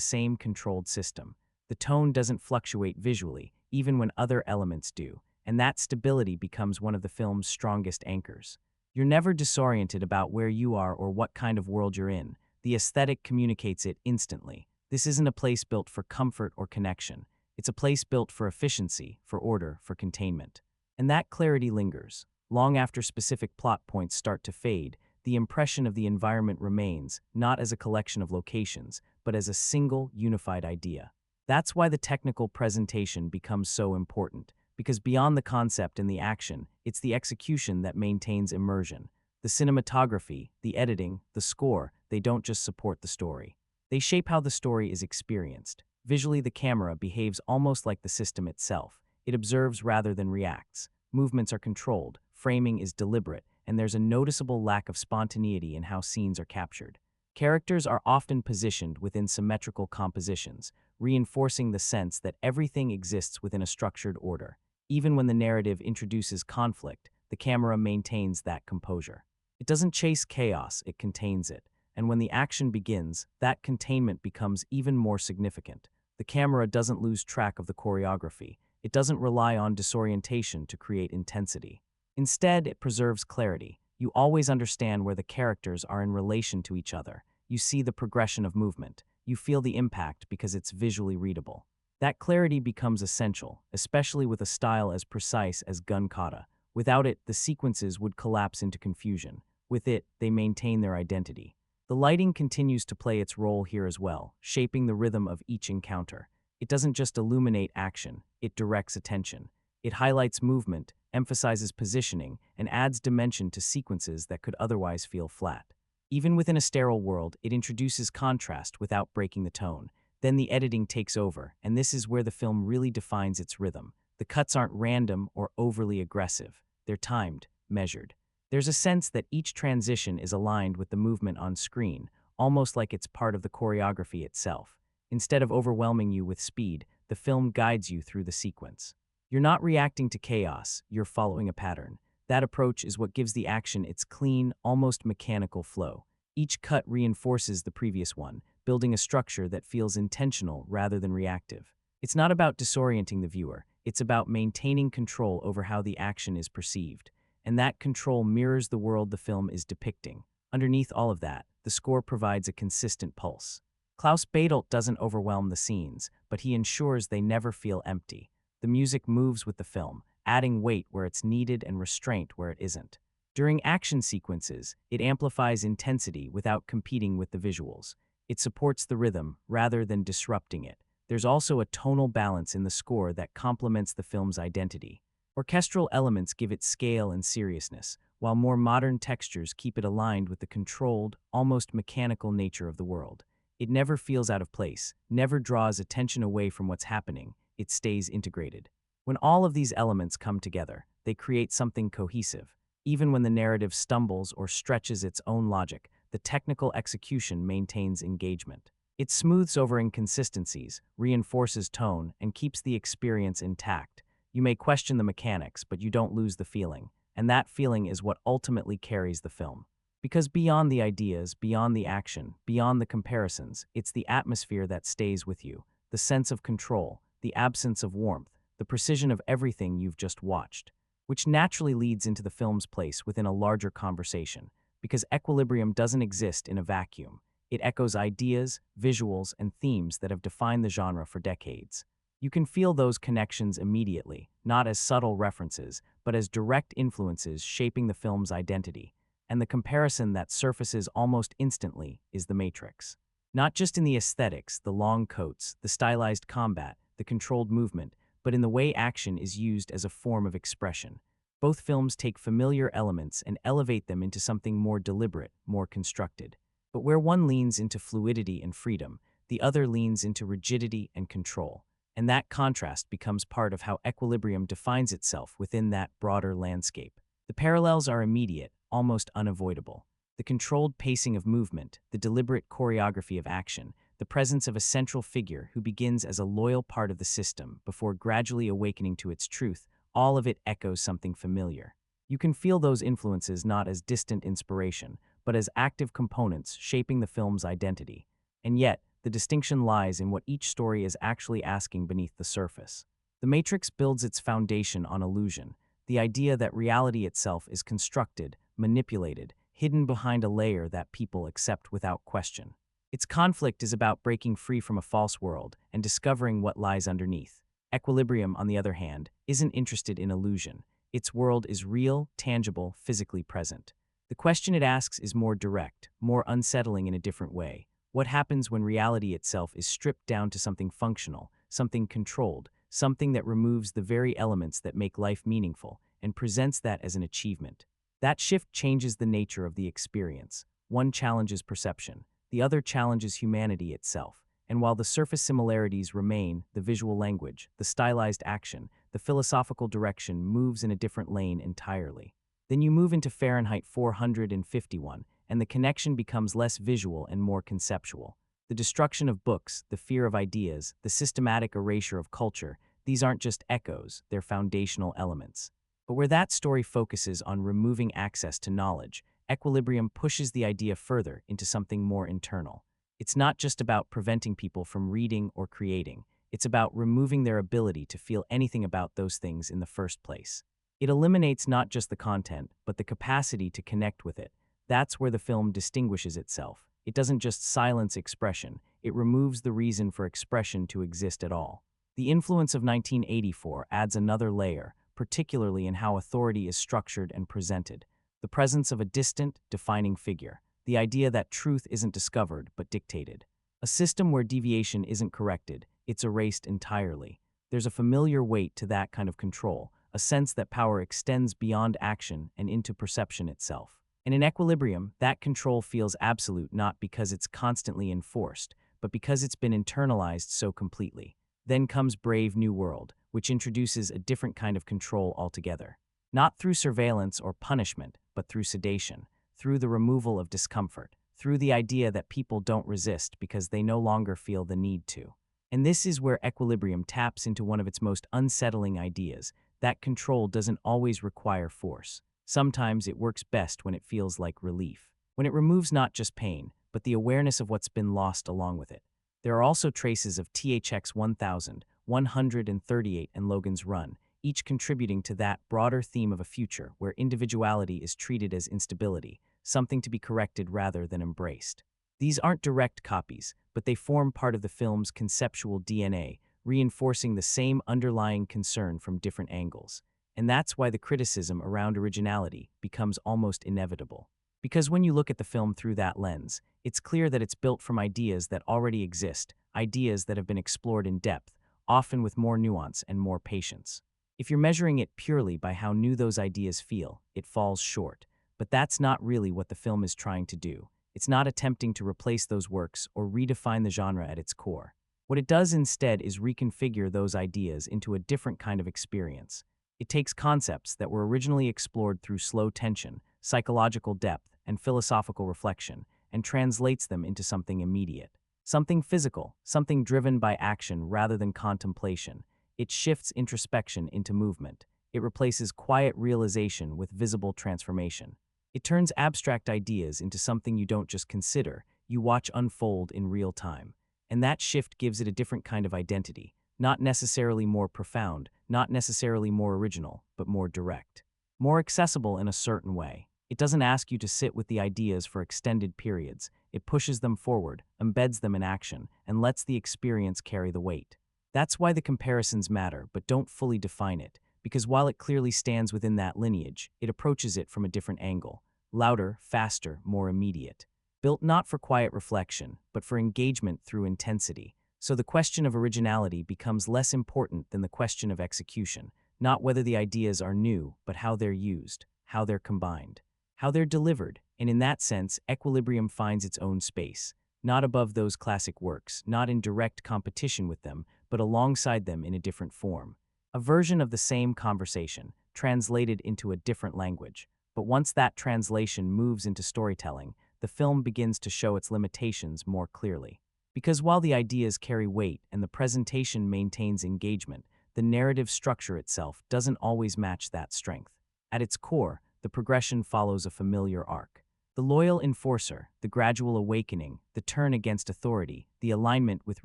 same controlled system. The tone doesn't fluctuate visually, even when other elements do, and that stability becomes one of the film's strongest anchors. You're never disoriented about where you are or what kind of world you're in. The aesthetic communicates it instantly. This isn't a place built for comfort or connection. It's a place built for efficiency, for order, for containment. And that clarity lingers. Long after specific plot points start to fade, the impression of the environment remains, not as a collection of locations, but as a single, unified idea. That's why the technical presentation becomes so important, because beyond the concept and the action, it's the execution that maintains immersion. The cinematography, the editing, the score, they don't just support the story. They shape how the story is experienced. Visually, the camera behaves almost like the system itself. It observes rather than reacts. Movements are controlled, framing is deliberate, and there's a noticeable lack of spontaneity in how scenes are captured. Characters are often positioned within symmetrical compositions, reinforcing the sense that everything exists within a structured order. Even when the narrative introduces conflict, the camera maintains that composure. It doesn't chase chaos, it contains it. And when the action begins, that containment becomes even more significant. The camera doesn't lose track of the choreography. It doesn't rely on disorientation to create intensity. Instead, it preserves clarity. You always understand where the characters are in relation to each other. You see the progression of movement. You feel the impact because it's visually readable. That clarity becomes essential, especially with a style as precise as gun kata. Without it, the sequences would collapse into confusion. With it, they maintain their identity. The lighting continues to play its role here as well, shaping the rhythm of each encounter. It doesn't just illuminate action, it directs attention. It highlights movement, emphasizes positioning, and adds dimension to sequences that could otherwise feel flat. Even within a sterile world, it introduces contrast without breaking the tone. Then the editing takes over, and this is where the film really defines its rhythm. The cuts aren't random or overly aggressive. They're timed, measured. There's a sense that each transition is aligned with the movement on screen, almost like it's part of the choreography itself. Instead of overwhelming you with speed, the film guides you through the sequence. You're not reacting to chaos, you're following a pattern. That approach is what gives the action its clean, almost mechanical flow. Each cut reinforces the previous one, building a structure that feels intentional rather than reactive. It's not about disorienting the viewer, it's about maintaining control over how the action is perceived. And that control mirrors the world the film is depicting. Underneath all of that, the score provides a consistent pulse. Klaus Badelt doesn't overwhelm the scenes, but he ensures they never feel empty. The music moves with the film, adding weight where it's needed and restraint where it isn't. During action sequences, it amplifies intensity without competing with the visuals. It supports the rhythm rather than disrupting it. There's also a tonal balance in the score that complements the film's identity. Orchestral elements give it scale and seriousness, while more modern textures keep it aligned with the controlled, almost mechanical nature of the world. It never feels out of place, never draws attention away from what's happening. It stays integrated. When all of these elements come together, they create something cohesive. Even when the narrative stumbles or stretches its own logic, the technical execution maintains engagement. It smooths over inconsistencies, reinforces tone, and keeps the experience intact. You may question the mechanics, but you don't lose the feeling, and that feeling is what ultimately carries the film. Because beyond the ideas, beyond the action, beyond the comparisons, it's the atmosphere that stays with you, the sense of control, the absence of warmth, the precision of everything you've just watched, which naturally leads into the film's place within a larger conversation, because equilibrium doesn't exist in a vacuum. It echoes ideas, visuals, and themes that have defined the genre for decades. You can feel those connections immediately, not as subtle references, but as direct influences shaping the film's identity. And the comparison that surfaces almost instantly is The Matrix. Not just in the aesthetics, the long coats, the stylized combat, the controlled movement, but in the way action is used as a form of expression. Both films take familiar elements and elevate them into something more deliberate, more constructed. But where one leans into fluidity and freedom, the other leans into rigidity and control. And that contrast becomes part of how equilibrium defines itself within that broader landscape. The parallels are immediate, almost unavoidable. The controlled pacing of movement, the deliberate choreography of action, the presence of a central figure who begins as a loyal part of the system before gradually awakening to its truth, all of it echoes something familiar. You can feel those influences not as distant inspiration, but as active components shaping the film's identity. And yet, the distinction lies in what each story is actually asking beneath the surface. The Matrix builds its foundation on illusion, the idea that reality itself is constructed, manipulated, hidden behind a layer that people accept without question. Its conflict is about breaking free from a false world and discovering what lies underneath. Equilibrium, on the other hand, isn't interested in illusion. Its world is real, tangible, physically present. The question it asks is more direct, more unsettling in a different way. What happens when reality itself is stripped down to something functional, something controlled, something that removes the very elements that make life meaningful and presents that as an achievement? That shift changes the nature of the experience. One challenges perception, the other challenges humanity itself. And while the surface similarities remain, the visual language, the stylized action, the philosophical direction moves in a different lane entirely. Then you move into Fahrenheit 451, and the connection becomes less visual and more conceptual. The destruction of books, the fear of ideas, the systematic erasure of culture, these aren't just echoes, they're foundational elements. But where that story focuses on removing access to knowledge, Equilibrium pushes the idea further into something more internal. It's not just about preventing people from reading or creating, it's about removing their ability to feel anything about those things in the first place. It eliminates not just the content, but the capacity to connect with it. That's where the film distinguishes itself. It doesn't just silence expression, it removes the reason for expression to exist at all. The influence of 1984 adds another layer, particularly in how authority is structured and presented. The presence of a distant, defining figure. The idea that truth isn't discovered, but dictated. A system where deviation isn't corrected, it's erased entirely. There's a familiar weight to that kind of control, a sense that power extends beyond action and into perception itself. And in Equilibrium, that control feels absolute not because it's constantly enforced, but because it's been internalized so completely. Then comes Brave New World, which introduces a different kind of control altogether. Not through surveillance or punishment, but through sedation, through the removal of discomfort, through the idea that people don't resist because they no longer feel the need to. And this is where Equilibrium taps into one of its most unsettling ideas, that control doesn't always require force. Sometimes it works best when it feels like relief, when it removes not just pain, but the awareness of what's been lost along with it. There are also traces of THX 1000, 138, and Logan's Run, each contributing to that broader theme of a future where individuality is treated as instability, something to be corrected rather than embraced. These aren't direct copies, but they form part of the film's conceptual DNA, reinforcing the same underlying concern from different angles. And that's why the criticism around originality becomes almost inevitable. Because when you look at the film through that lens, it's clear that it's built from ideas that already exist, ideas that have been explored in depth, often with more nuance and more patience. If you're measuring it purely by how new those ideas feel, it falls short. But that's not really what the film is trying to do. It's not attempting to replace those works or redefine the genre at its core. What it does instead is reconfigure those ideas into a different kind of experience. It takes concepts that were originally explored through slow tension, psychological depth, and philosophical reflection, and translates them into something immediate. Something physical, something driven by action rather than contemplation. It shifts introspection into movement. It replaces quiet realization with visible transformation. It turns abstract ideas into something you don't just consider, you watch unfold in real time. And that shift gives it a different kind of identity, not necessarily more profound, not necessarily more original, but more direct. More accessible in a certain way. It doesn't ask you to sit with the ideas for extended periods. It pushes them forward, embeds them in action, and lets the experience carry the weight. That's why the comparisons matter, but don't fully define it, because while it clearly stands within that lineage, it approaches it from a different angle. Louder, faster, more immediate. Built not for quiet reflection, but for engagement through intensity. So the question of originality becomes less important than the question of execution, not whether the ideas are new, but how they're used, how they're combined, how they're delivered, and in that sense, Equilibrium finds its own space, not above those classic works, not in direct competition with them, but alongside them in a different form. A version of the same conversation, translated into a different language. But once that translation moves into storytelling, the film begins to show its limitations more clearly. Because while the ideas carry weight and the presentation maintains engagement, the narrative structure itself doesn't always match that strength. At its core, the progression follows a familiar arc. The loyal enforcer, the gradual awakening, the turn against authority, the alignment with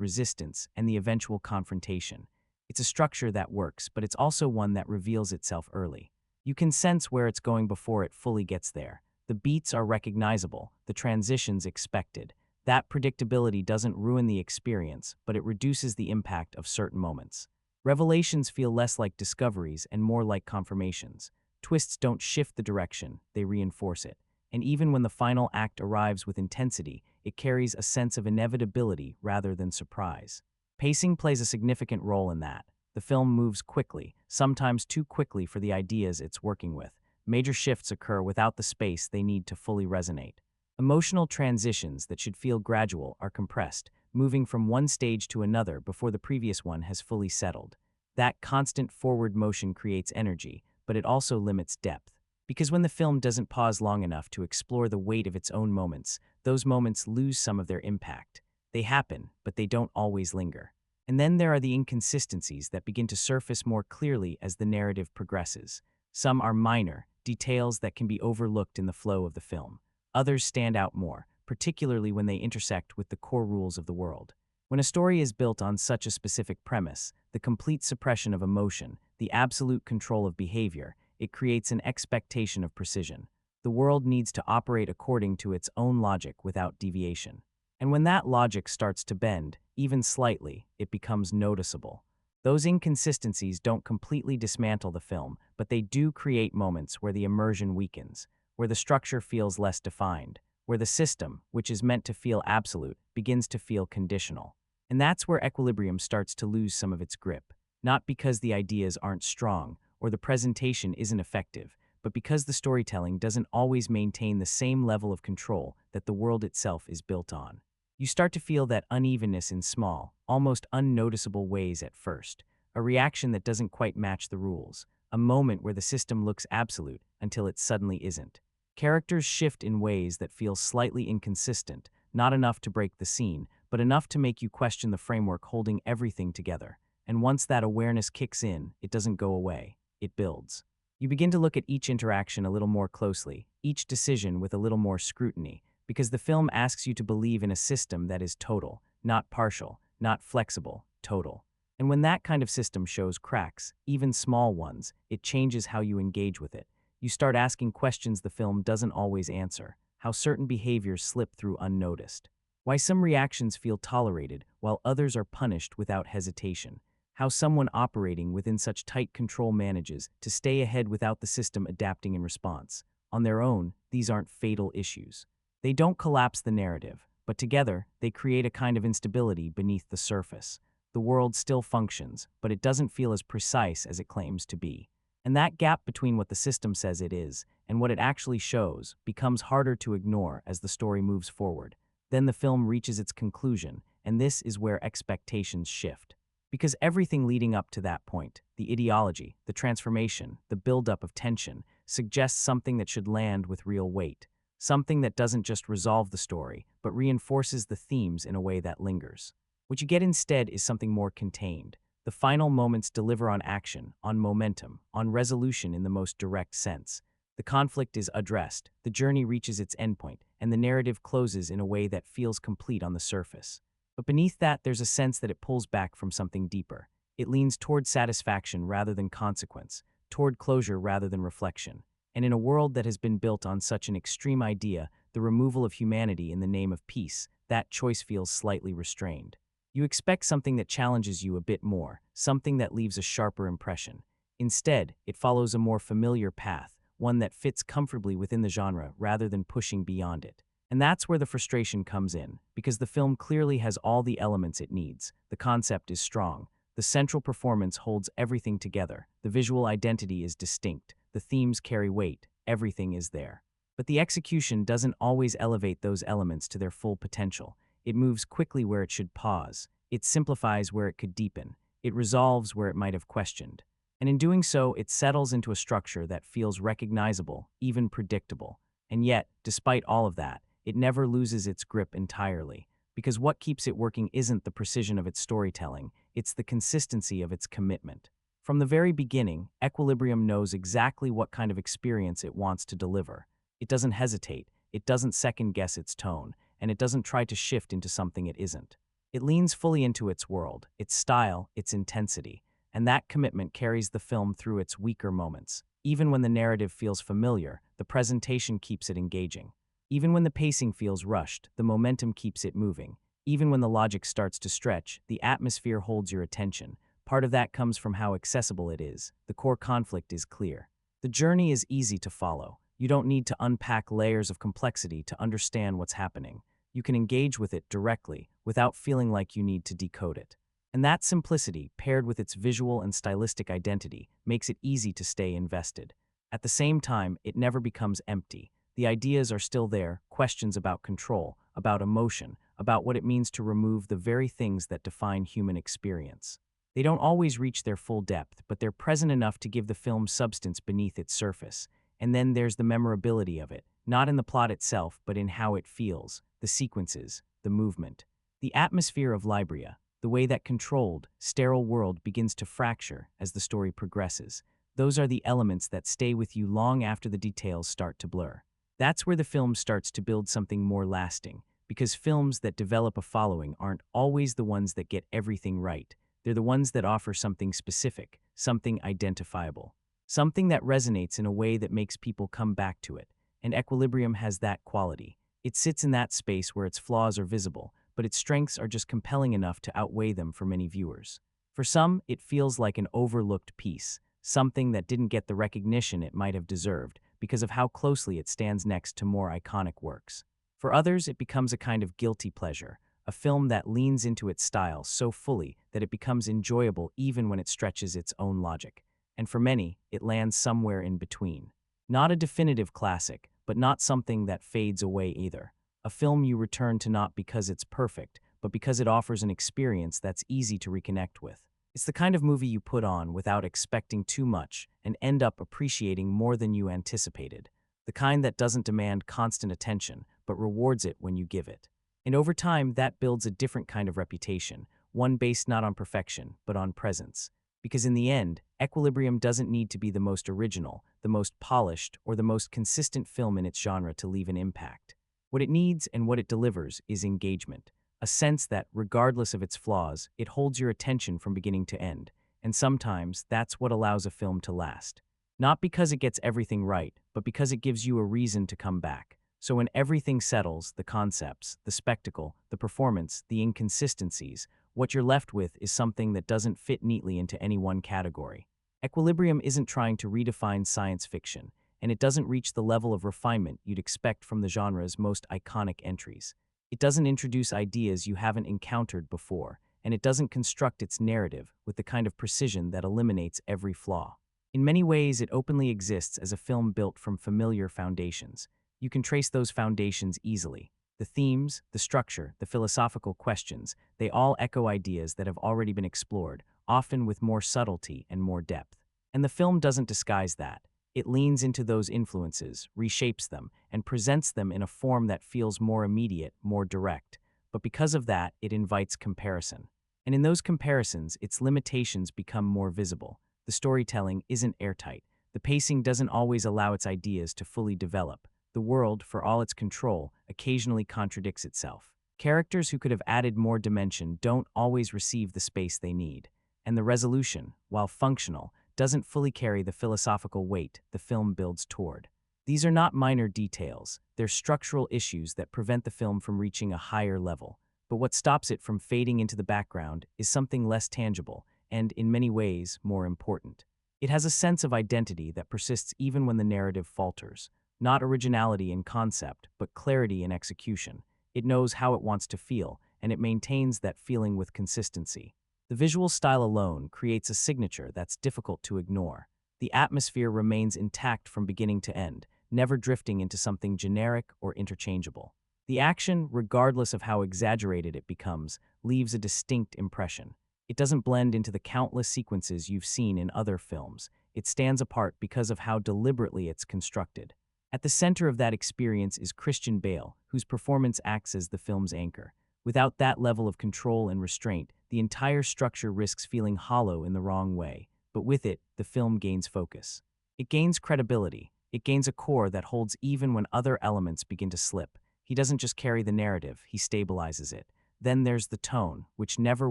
resistance, and the eventual confrontation. It's a structure that works, but it's also one that reveals itself early. You can sense where it's going before it fully gets there. The beats are recognizable, the transitions expected. That predictability doesn't ruin the experience, but it reduces the impact of certain moments. Revelations feel less like discoveries and more like confirmations. Twists don't shift the direction, they reinforce it. And even when the final act arrives with intensity, it carries a sense of inevitability rather than surprise. Pacing plays a significant role in that. The film moves quickly, sometimes too quickly for the ideas it's working with. Major shifts occur without the space they need to fully resonate. Emotional transitions that should feel gradual are compressed, moving from one stage to another before the previous one has fully settled. That constant forward motion creates energy, but it also limits depth. Because when the film doesn't pause long enough to explore the weight of its own moments, those moments lose some of their impact. They happen, but they don't always linger. And then there are the inconsistencies that begin to surface more clearly as the narrative progresses. Some are minor, details that can be overlooked in the flow of the film. Others stand out more, particularly when they intersect with the core rules of the world. When a story is built on such a specific premise, the complete suppression of emotion, the absolute control of behavior, it creates an expectation of precision. The world needs to operate according to its own logic without deviation. And when that logic starts to bend, even slightly, it becomes noticeable. Those inconsistencies don't completely dismantle the film, but they do create moments where the immersion weakens, where the structure feels less defined, where the system, which is meant to feel absolute, begins to feel conditional. And that's where Equilibrium starts to lose some of its grip, not because the ideas aren't strong or the presentation isn't effective, but because the storytelling doesn't always maintain the same level of control that the world itself is built on. You start to feel that unevenness in small, almost unnoticeable ways at first, a reaction that doesn't quite match the rules, a moment where the system looks absolute until it suddenly isn't. Characters shift in ways that feel slightly inconsistent, not enough to break the scene, but enough to make you question the framework holding everything together. And once that awareness kicks in, it doesn't go away, it builds. You begin to look at each interaction a little more closely, each decision with a little more scrutiny, because the film asks you to believe in a system that is total, not partial, not flexible, total. And when that kind of system shows cracks, even small ones, it changes how you engage with it. You start asking questions the film doesn't always answer, how certain behaviors slip through unnoticed, why some reactions feel tolerated while others are punished without hesitation, how someone operating within such tight control manages to stay ahead without the system adapting in response. On their own, these aren't fatal issues. They don't collapse the narrative, but together, they create a kind of instability beneath the surface. The world still functions, but it doesn't feel as precise as it claims to be. And that gap between what the system says it is and what it actually shows becomes harder to ignore as the story moves forward. Then the film reaches its conclusion, and this is where expectations shift. Because everything leading up to that point, the ideology, the transformation, the buildup of tension, suggests something that should land with real weight. Something that doesn't just resolve the story, but reinforces the themes in a way that lingers. What you get instead is something more contained. The final moments deliver on action, on momentum, on resolution in the most direct sense. The conflict is addressed, the journey reaches its endpoint, and the narrative closes in a way that feels complete on the surface. But beneath that, there's a sense that it pulls back from something deeper. It leans toward satisfaction rather than consequence, toward closure rather than reflection. And in a world that has been built on such an extreme idea, the removal of humanity in the name of peace, that choice feels slightly restrained. You expect something that challenges you a bit more, something that leaves a sharper impression. Instead, it follows a more familiar path, one that fits comfortably within the genre rather than pushing beyond it. And that's where the frustration comes in, because the film clearly has all the elements it needs. The concept is strong. The central performance holds everything together. The visual identity is distinct. The themes carry weight. Everything is there. But the execution doesn't always elevate those elements to their full potential. It moves quickly where it should pause. It simplifies where it could deepen. It resolves where it might have questioned. And in doing so, it settles into a structure that feels recognizable, even predictable. And yet, despite all of that, it never loses its grip entirely. Because what keeps it working isn't the precision of its storytelling, it's the consistency of its commitment. From the very beginning, Equilibrium knows exactly what kind of experience it wants to deliver. It doesn't hesitate, it doesn't second-guess its tone, and it doesn't try to shift into something it isn't. It leans fully into its world, its style, its intensity, and that commitment carries the film through its weaker moments. Even when the narrative feels familiar, the presentation keeps it engaging. Even when the pacing feels rushed, the momentum keeps it moving. Even when the logic starts to stretch, the atmosphere holds your attention. Part of that comes from how accessible it is. The core conflict is clear. The journey is easy to follow. You don't need to unpack layers of complexity to understand what's happening. You can engage with it directly, without feeling like you need to decode it. And that simplicity, paired with its visual and stylistic identity, makes it easy to stay invested. At the same time, it never becomes empty. The ideas are still there, questions about control, about emotion, about what it means to remove the very things that define human experience. They don't always reach their full depth, but they're present enough to give the film substance beneath its surface. And then there's the memorability of it, not in the plot itself, but in how it feels, the sequences, the movement. The atmosphere of Libria, the way that controlled, sterile world begins to fracture as the story progresses. Those are the elements that stay with you long after the details start to blur. That's where the film starts to build something more lasting, because films that develop a following aren't always the ones that get everything right. They're the ones that offer something specific, something identifiable, something that resonates in a way that makes people come back to it. And Equilibrium has that quality. It sits in that space where its flaws are visible, but its strengths are just compelling enough to outweigh them for many viewers. For some, it feels like an overlooked piece, something that didn't get the recognition it might have deserved because of how closely it stands next to more iconic works. For others, it becomes a kind of guilty pleasure, a film that leans into its style so fully that it becomes enjoyable even when it stretches its own logic. And for many, it lands somewhere in between. Not a definitive classic, but not something that fades away either. A film you return to not because it's perfect, but because it offers an experience that's easy to reconnect with. It's the kind of movie you put on without expecting too much and end up appreciating more than you anticipated. The kind that doesn't demand constant attention, but rewards it when you give it. And over time, that builds a different kind of reputation, one based not on perfection, but on presence. Because in the end, Equilibrium doesn't need to be the most original, the most polished, or the most consistent film in its genre to leave an impact. What it needs and what it delivers is engagement, a sense that, regardless of its flaws, it holds your attention from beginning to end. And sometimes, that's what allows a film to last. Not because it gets everything right, but because it gives you a reason to come back. So when everything settles, the concepts, the spectacle, the performance, the inconsistencies, what you're left with is something that doesn't fit neatly into any one category. Equilibrium isn't trying to redefine science fiction, and it doesn't reach the level of refinement you'd expect from the genre's most iconic entries. It doesn't introduce ideas you haven't encountered before, and it doesn't construct its narrative with the kind of precision that eliminates every flaw. In many ways, it openly exists as a film built from familiar foundations. You can trace those foundations easily. The themes, the structure, the philosophical questions, they all echo ideas that have already been explored, often with more subtlety and more depth. And the film doesn't disguise that. It leans into those influences, reshapes them, and presents them in a form that feels more immediate, more direct. But because of that, it invites comparison. And in those comparisons, its limitations become more visible. The storytelling isn't airtight. The pacing doesn't always allow its ideas to fully develop. The world, for all its control, occasionally contradicts itself. Characters who could have added more dimension don't always receive the space they need. And the resolution, while functional, doesn't fully carry the philosophical weight the film builds toward. These are not minor details, they're structural issues that prevent the film from reaching a higher level. But what stops it from fading into the background is something less tangible and, in many ways, more important. It has a sense of identity that persists even when the narrative falters. Not originality in concept, but clarity in execution. It knows how it wants to feel, and it maintains that feeling with consistency. The visual style alone creates a signature that's difficult to ignore. The atmosphere remains intact from beginning to end. never drifting into something generic or interchangeable. The action, regardless of how exaggerated it becomes, leaves a distinct impression. It doesn't blend into the countless sequences you've seen in other films. It stands apart because of how deliberately it's constructed. At the center of that experience is Christian Bale, whose performance acts as the film's anchor. Without that level of control and restraint, the entire structure risks feeling hollow in the wrong way. But with it, the film gains focus. It gains credibility. It gains a core that holds even when other elements begin to slip. He doesn't just carry the narrative, he stabilizes it. Then there's the tone, which never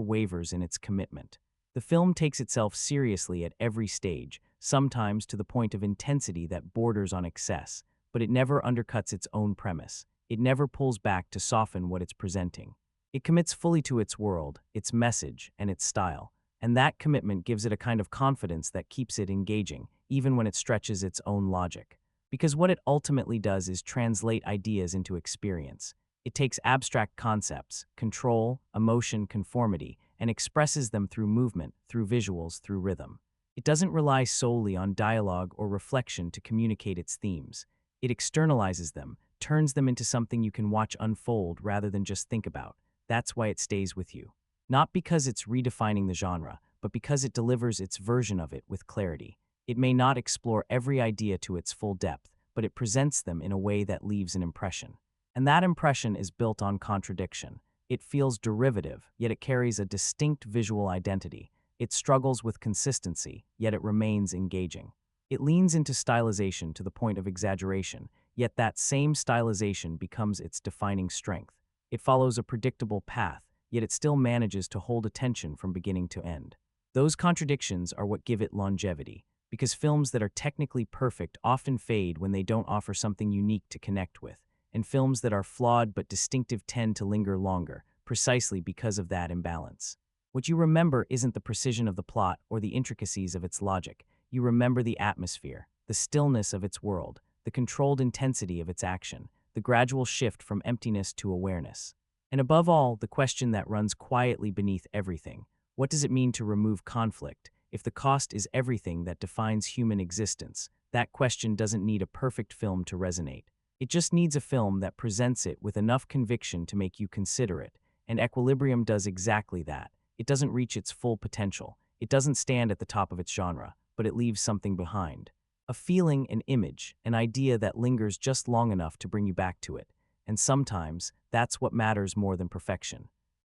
wavers in its commitment. The film takes itself seriously at every stage, sometimes to the point of intensity that borders on excess, but it never undercuts its own premise. It never pulls back to soften what it's presenting. It commits fully to its world, its message, and its style, and that commitment gives it a kind of confidence that keeps it engaging, even when it stretches its own logic. Because what it ultimately does is translate ideas into experience. It takes abstract concepts, control, emotion, conformity, and expresses them through movement, through visuals, through rhythm. It doesn't rely solely on dialogue or reflection to communicate its themes. It externalizes them, turns them into something you can watch unfold rather than just think about. That's why it stays with you. Not because it's redefining the genre, but because it delivers its version of it with clarity. It may not explore every idea to its full depth, but it presents them in a way that leaves an impression. And that impression is built on contradiction. It feels derivative, yet it carries a distinct visual identity. It struggles with consistency, yet it remains engaging. It leans into stylization to the point of exaggeration, yet that same stylization becomes its defining strength. It follows a predictable path, yet it still manages to hold attention from beginning to end. Those contradictions are what give it longevity, because films that are technically perfect often fade when they don't offer something unique to connect with, and films that are flawed but distinctive tend to linger longer, precisely because of that imbalance. What you remember isn't the precision of the plot or the intricacies of its logic. You remember the atmosphere, the stillness of its world, the controlled intensity of its action, the gradual shift from emptiness to awareness. And above all, the question that runs quietly beneath everything: what does it mean to remove conflict? If the cost is everything that defines human existence, that question doesn't need a perfect film to resonate. It just needs a film that presents it with enough conviction to make you consider it, and Equilibrium does exactly that. It doesn't reach its full potential. It doesn't stand at the top of its genre, but it leaves something behind. A feeling, an image, an idea that lingers just long enough to bring you back to it. And sometimes, that's what matters more than perfection.